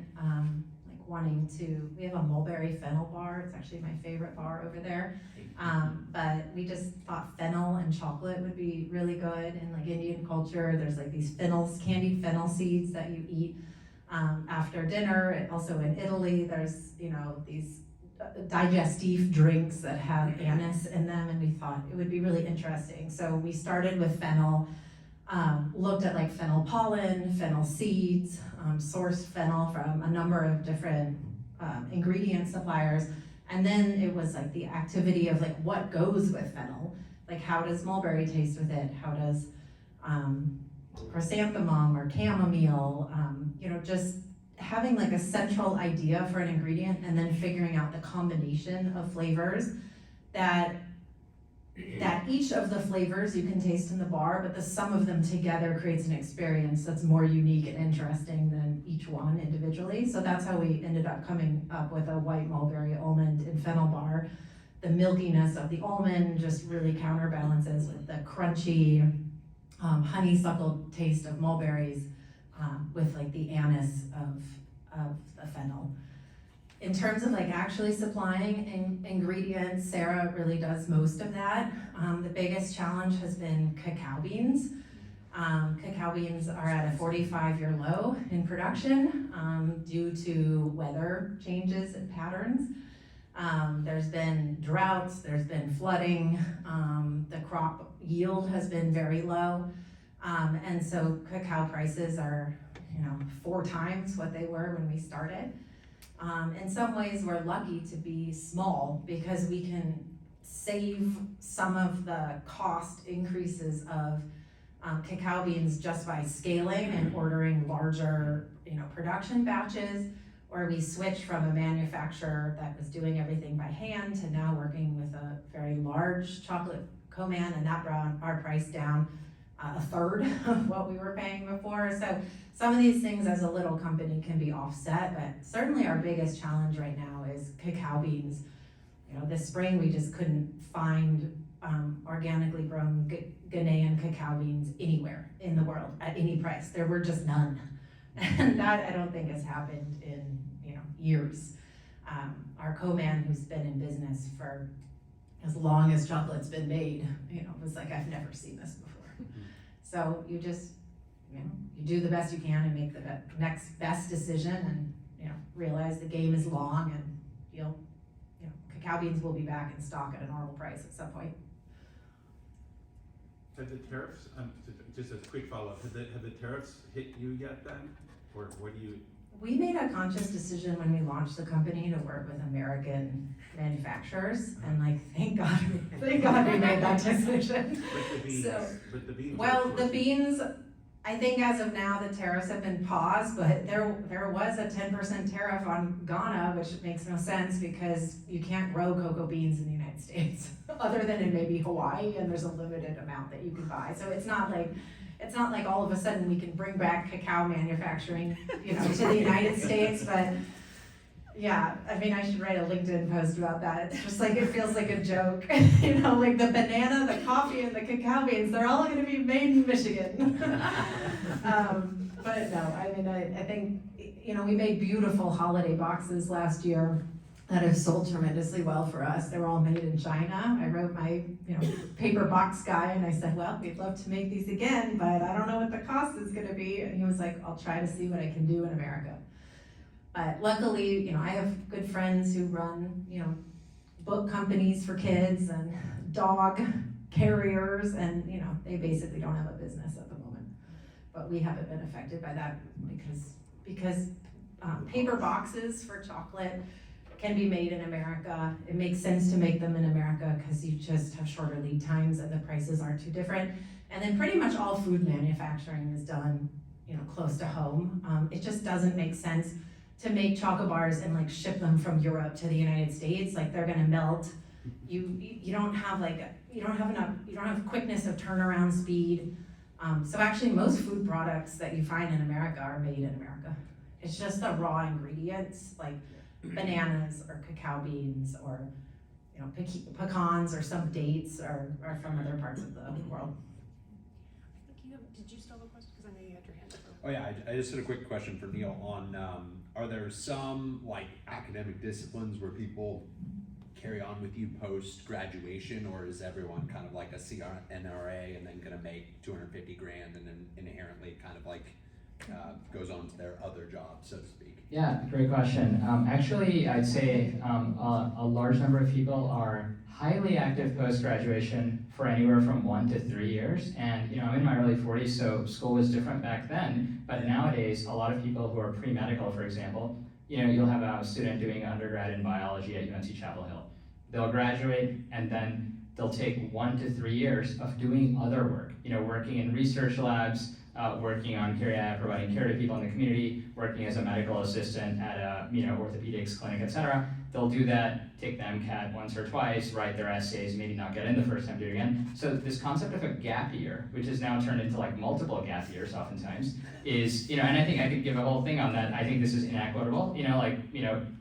we have a mulberry fennel bar. It's actually my favorite bar over there. But we just thought fennel and chocolate would be really good. In like Indian culture, there's like these candied fennel seeds that you eat after dinner. Also in Italy, there's, these digestive drinks that have anise in them, and we thought it would be really interesting. So we started with fennel, looked at like fennel pollen, fennel seeds, sourced fennel from a number of different ingredient suppliers. And then it was like the activity of like what goes with fennel, like how does mulberry taste with it? How does chrysanthemum or chamomile, just having like a central idea for an ingredient and then figuring out the combination of flavors that each of the flavors you can taste in the bar, but the sum of them together creates an experience that's more unique and interesting than each one individually. So that's how we ended up coming up with a white mulberry, almond, and fennel bar. The milkiness of the almond just really counterbalances with the crunchy, honeysuckle taste of mulberries with like the anise of the fennel. In terms of like actually supplying ingredients, Sarah really does most of that. The biggest challenge has been cacao beans. Cacao beans are at a 45-year low in production due to weather changes and patterns. There's been droughts, there's been flooding, the crop yield has been very low. And so cacao prices are 4 times what they were when we started. In some ways, we're lucky to be small because we can save some of the cost increases of cacao beans just by scaling and ordering larger, production batches, or we switched from a manufacturer that was doing everything by hand to now working with a very large chocolate co-man, and that brought our price down a third of what we were paying before. So some of these things as a little company can be offset, but certainly our biggest challenge right now is cacao beans. This spring we just couldn't find organically grown Ghanaian cacao beans anywhere in the world at any price. There were just none. And that I don't think has happened in years. Our co-man, who's been in business for as long as chocolate's been made, was like, I've never seen this before. So you just, you do the best you can and make the next best decision, and realize the game is long, and cacao beans will be back in stock at a normal price at some point. Have the tariffs, just a quick follow-up, have the tariffs hit you yet then? Or what do you? We made a conscious decision when we launched the company to work with American manufacturers, and thank God we made that decision. With the beans, So, with the beans. well, of the course. beans, I think as of now, the tariffs have been paused, but there was a 10% tariff on Ghana, which makes no sense because you can't grow cocoa beans in the United States, other than in maybe Hawaii, and there's a limited amount that you can buy. So it's not like all of a sudden we can bring back cacao manufacturing, to the United States, but yeah, I mean, I should write a LinkedIn post about that. It's just like, it feels like a joke. Like the banana, the coffee, and the cacao beans, they're all gonna be made in Michigan. But no, I mean, I think, we made beautiful holiday boxes last year that have sold tremendously well for us. They were all made in China. I wrote my, paper box guy and I said, well, we'd love to make these again, but I don't know what the cost is gonna be. And he was like, I'll try to see what I can do in America. But luckily, I have good friends who run, book companies for kids and dog carriers, and, they basically don't have a business at the moment. But we haven't been affected by that because paper boxes for chocolate can be made in America. It makes sense to make them in America because you just have shorter lead times and the prices aren't too different. And then pretty much all food manufacturing is done, close to home. It just doesn't make sense to make chocolate bars and ship them from Europe to the United States. They're gonna melt. You don't have quickness of turnaround speed. So actually most food products that you find in America are made in America. It's just the raw ingredients like bananas or cacao beans or pecans or some dates are from other parts of the world. Did you still have a question? Because I know you had your hand up. Oh yeah, I just had a quick question for Neal on, are there some academic disciplines where people carry on with you post-graduation, or is everyone kind of like a CNRA and then gonna make 250 grand and then inherently kind of goes on to their other job, so to speak? Yeah, great question. Actually, I'd say a large number of people are highly active post-graduation for anywhere from 1 to 3 years. And I'm in my early 40s, so school was different back then. But nowadays, a lot of people who are pre-medical, for example, you'll have a student doing undergrad in biology at UNC Chapel Hill. They'll graduate and then they'll take 1 to 3 years of doing other work, working in research labs, working on CareYaya, providing care to people in the community, working as a medical assistant at a orthopedics clinic, etc. They'll do that, take the MCAT once or twice, write their essays, maybe not get in the first time, do it again. So this concept of a gap year, which is now turned into multiple gap years oftentimes, is, and I think I could give a whole thing on that. I think this is inequitable.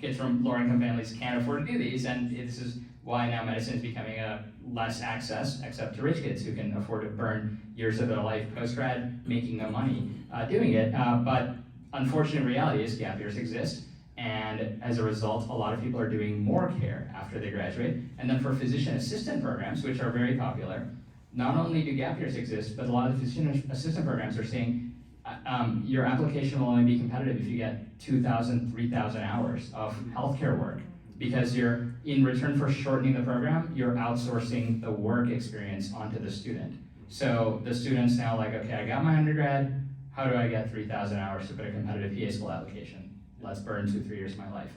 Kids from lower-income families can't afford to do these, and this is why now medicine is becoming a less access, except to rich kids who can afford to burn years of their life post-grad making no money doing it. But unfortunate reality is gap years exist, and as a result, a lot of people are doing more care after they graduate. And then for physician assistant programs, which are very popular, not only do gap years exist, but a lot of the physician assistant programs are saying your application will only be competitive if you get 2,000, 3,000 hours of healthcare work. Because you're, in return for shortening the program, you're outsourcing the work experience onto the student. So the student's now okay, I got my undergrad, how do I get 3,000 hours to put a competitive PA school application? Let's burn 2-3 years of my life.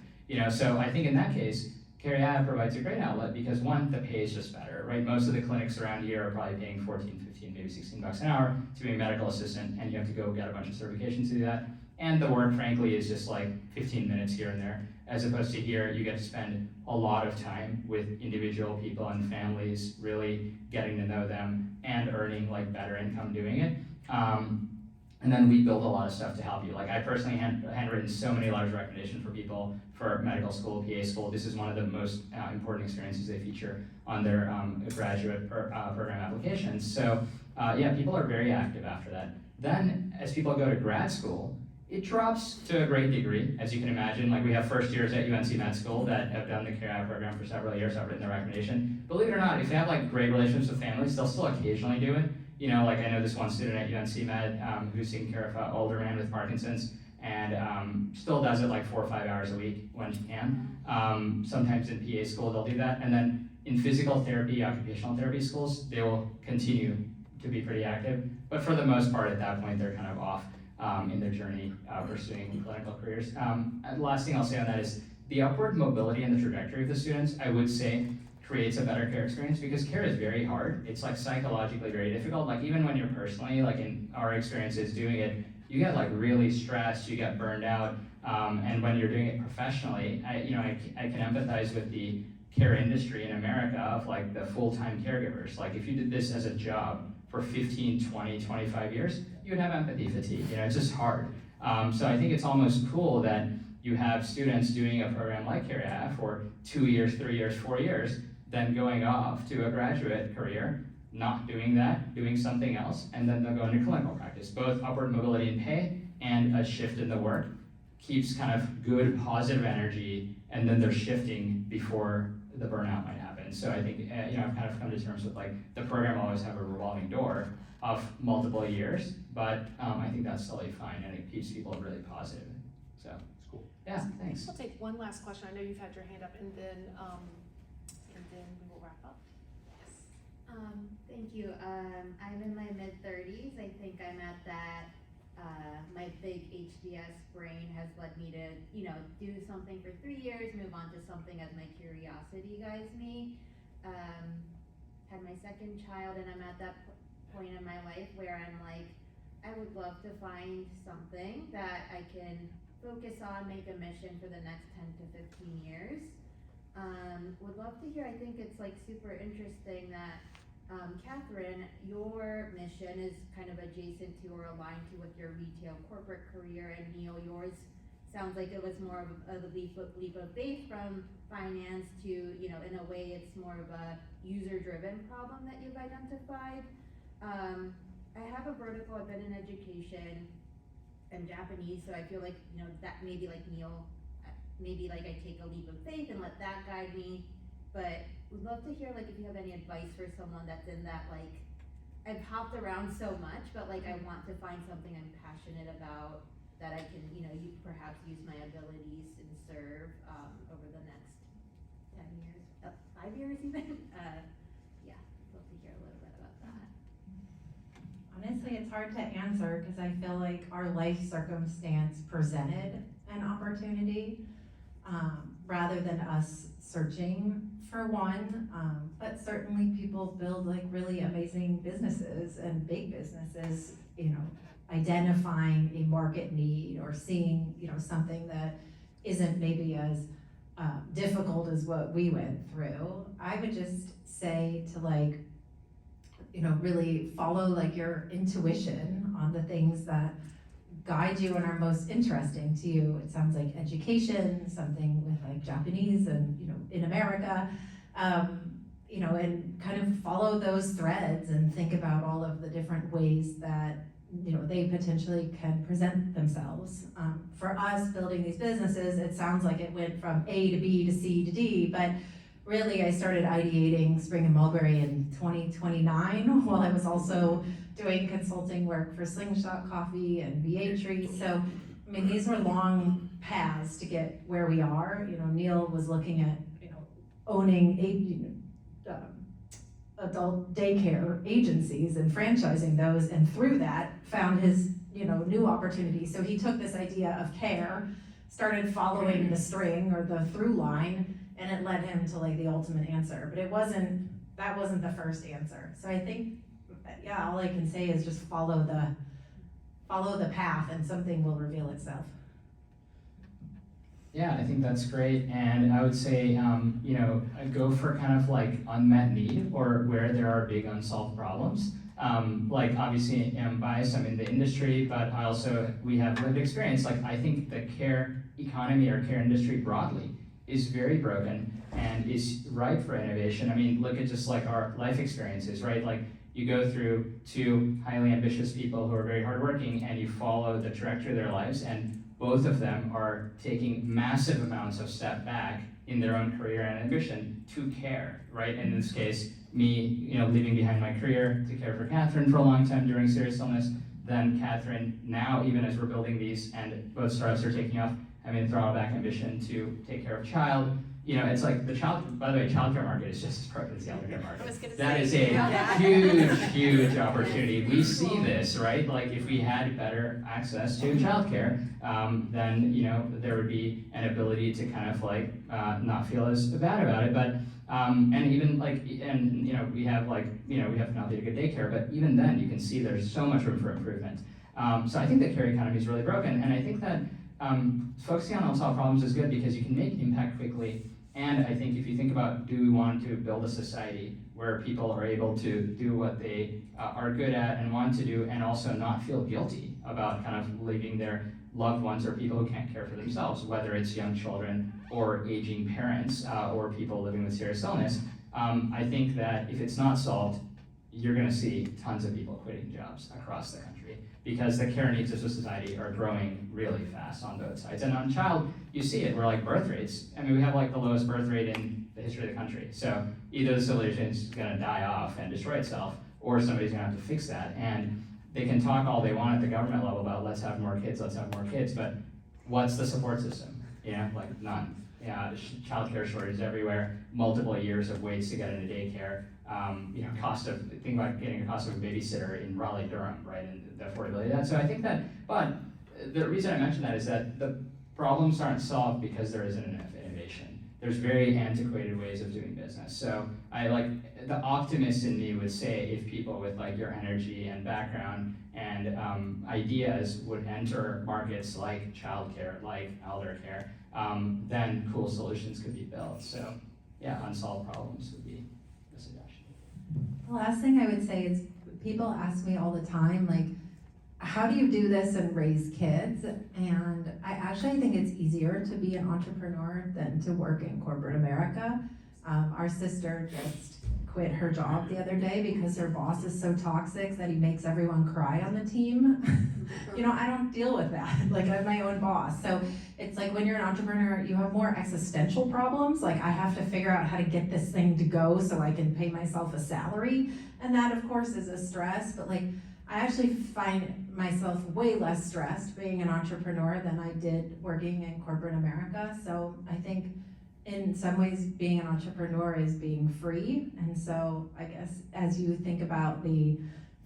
So I think in that case, CareYaya provides a great outlet because one, the pay is just better, right? Most of the clinics around here are probably paying 14, 15, maybe 16 bucks an hour to be a medical assistant, and you have to go get a bunch of certifications to do that. And the work, frankly, is just 15 minutes here and there, as opposed to here, you get to spend a lot of time with individual people and families, really getting to know them and earning better income doing it. And then we build a lot of stuff to help you. I personally handwritten so many letters of recommendation for people for medical school, PA school. This is one of the most important experiences they feature on their graduate program applications. So yeah, people are very active after that. Then as people go to grad school, it drops to a great degree, as you can imagine. We have first years at UNC Med School that have done the CareYaya program for several years, have written their recommendation. Believe it or not, if they have great relationships with families, they'll still occasionally do it. I know this one student at UNC Med who's taking care of an older man with Parkinson's and still does it 4 or 5 hours a week when he can. Sometimes in PA school they'll do that. And then in physical therapy, occupational therapy schools, they will continue to be pretty active. But for the most part at that point, they're kind of off in their journey pursuing clinical careers. The last thing I'll say on that is the upward mobility and the trajectory of the students, I would say, creates a better care experience, because care is very hard. It's like psychologically very difficult. Like even when you're personally, like in our experiences doing it, you get like really stressed, you get burned out, and when you're doing it professionally, I can empathize with the care industry in America of like the full-time caregivers. Like if you did this as a job for 15, 20, 25 years, you would have empathy fatigue. It's just hard. So I think it's almost cool that you have students doing a program like CareYaya for 2 years, 3 years, 4 years, then going off to a graduate career, not doing that, doing something else, and then they'll go into clinical practice. Both upward mobility in pay and a shift in the work keeps kind of good, positive energy, and then they're shifting before the burnout might happen. So I think, I've kind of come to terms with like the program will always have a revolving door of multiple years, but I think that's totally fine, and it keeps people really positive. So, It's cool. yeah, thanks. We'll take one last question. I know you've had your hand up, and then we will wrap up. Yes. Thank you. I'm in my mid-30s. I think I'm at that, my big HBS brain has led me to, do something for 3 years, move on to something as my curiosity guides me. Had my second child, and I'm at that point in my life where I'm like, I would love to find something that I can focus on, make a mission for the next 10 to 15 years. Would love to hear, I think it's like super interesting that Kathryn, your mission is kind of adjacent to or aligned to with your retail corporate career, and Neal, yours sounds like it was more of a leap of faith from finance to, in a way it's more of a user-driven problem that you've identified. I have a vertical, I've been in education and Japanese, so I feel like, that maybe like Neal, maybe like I take a leap of faith and let that guide me, but would love to hear like if you have any advice for someone that's in that like, I've hopped around so much, but like I want to find something I'm passionate about that I can, perhaps use my abilities and serve over the next 10 years, 5 years even. Yeah, love to hear a little bit about that. Honestly, it's hard to answer because I feel like our life circumstance presented an opportunity rather than us searching for one. But certainly people build like really amazing businesses and big businesses, identifying a market need or seeing, something that isn't maybe as difficult as what we went through. I would just say to like, really follow like your intuition on the things that guide you and are most interesting to you. It sounds like education, something with like Japanese and, in America, and kind of follow those threads and think about all of the different ways that, they potentially can present themselves. For us building these businesses, it sounds like it went from A to B to C to D, but really I started ideating Spring and Mulberry in 2029 while I was also doing consulting work for Slingshot Coffee and VA Treats. So, these were long paths to get where we are. Neal was looking at, owning adult daycare agencies and franchising those, and through that found his, new opportunities. So he took this idea of care, started following the string or the through line, and it led him to like the ultimate answer. But that wasn't the first answer. So I think, all I can say is just follow the path and something will reveal itself. Yeah, I think that's great, and I would say, go for kind of like unmet need or where there are big unsolved problems. Like obviously I'm biased, I'm in the industry, but we have lived experience. Like I think the care economy or care industry broadly is very broken and is ripe for innovation. Look at just like our life experiences, right? Like you go through two highly ambitious people who are very hardworking and you follow the trajectory of their lives, and both of them are taking massive amounts of step back in their own career and ambition to care, right? In this case, me, leaving behind my career to care for Kathryn for a long time during serious illness, then Kathryn now, even as we're building these and both startups are taking off, having a throttle back ambition to take care of a child. You know, it's like by the way, childcare market is just as broken as the elder care market. That is a huge opportunity. We see this, right? Like if we had better access to childcare, then, you know, there would be an ability to kind of like not feel as bad about it. But and even like, and you know, we have not good daycare, but even then you can see there's so much room for improvement. So I think the care economy is really broken, and I think that focusing on unsolved problems is good because you can make impact quickly. And I think if you think about, do we want to build a society where people are able to do what they are good at and want to do, and also not feel guilty about kind of leaving their loved ones or people who can't care for themselves, whether it's young children or aging parents or people living with serious illness. I think that if it's not solved, you're going to see tons of people quitting jobs across the country because the care needs of society are growing really fast on both sides. And on child, you see it, we're like birth rates. I mean, we have like the lowest birth rate in the history of the country. So either the civilization is going to die off and destroy itself, or somebody's going to have to fix that. And they can talk all they want at the government level about let's have more kids, but what's the support system? Yeah, like none. Yeah, child care shortages everywhere, multiple years of waits to get into daycare. You know, think about getting a cost of a babysitter in Raleigh, Durham, right, and the affordability of that. So I think that, but the reason I mention that is that the problems aren't solved because there isn't enough innovation. There's very antiquated ways of doing business. So I like, the optimist in me would say if people with like your energy and background and ideas would enter markets like childcare, like elder care, then cool solutions could be built. So yeah, unsolved problems would be the suggestion. The last thing I would say is people ask me all the time, like, how do you do this and raise kids? And I actually think it's easier to be an entrepreneur than to work in corporate America. Our sister just quit her job the other day because her boss is so toxic that he makes everyone cry on the team. You know, I don't deal with that. Like, I'm my own boss. So it's like when you're an entrepreneur, you have more existential problems. Like, I have to figure out how to get this thing to go so I can pay myself a salary. And that, of course, is a stress. But like, I actually find myself way less stressed being an entrepreneur than I did working in corporate America. So I think in some ways being an entrepreneur is being free. And so I guess as you think about the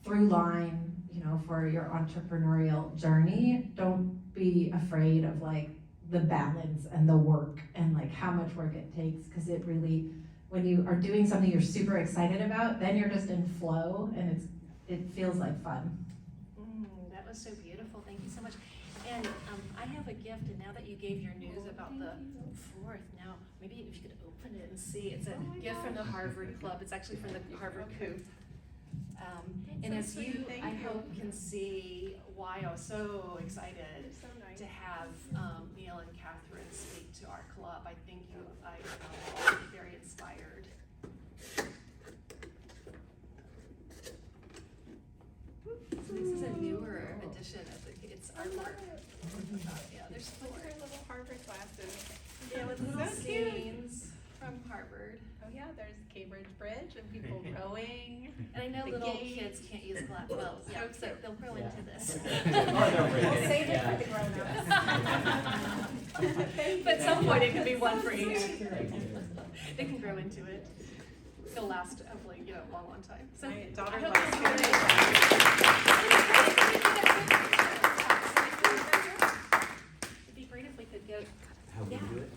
through line, you know, for your entrepreneurial journey, don't be afraid of like the balance and the work and like how much work it takes, because it really, when you are doing something you're super excited about, then you're just in flow and it feels like fun. That was so beautiful. Thank you so much. And I have a gift, and now that you gave your news about the 4th, now maybe if you could open it and see, it's a gift from the Harvard Club. It's actually from the Harvard Coop. And as you, I hope, can see why I was so excited to have Neal and Kathryn speak to our club. I think I will be very inspired. So this is a newer edition of it's artwork. Yeah, there's 4 little Harvard glasses. Yeah, with little scenes from Harvard. Oh yeah, there's Cambridge Bridge and people rowing. And I know The little games. kids can't use glasses. Well, yeah, so they'll grow into this. We'll save it for the grown-ups. But at some point it could be one for each. They can grow into it. It'll last hopefully, you know, a long time. So My daughter I hope loves you enjoy it. It'd be great if we could go. How do we do it?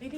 Maybe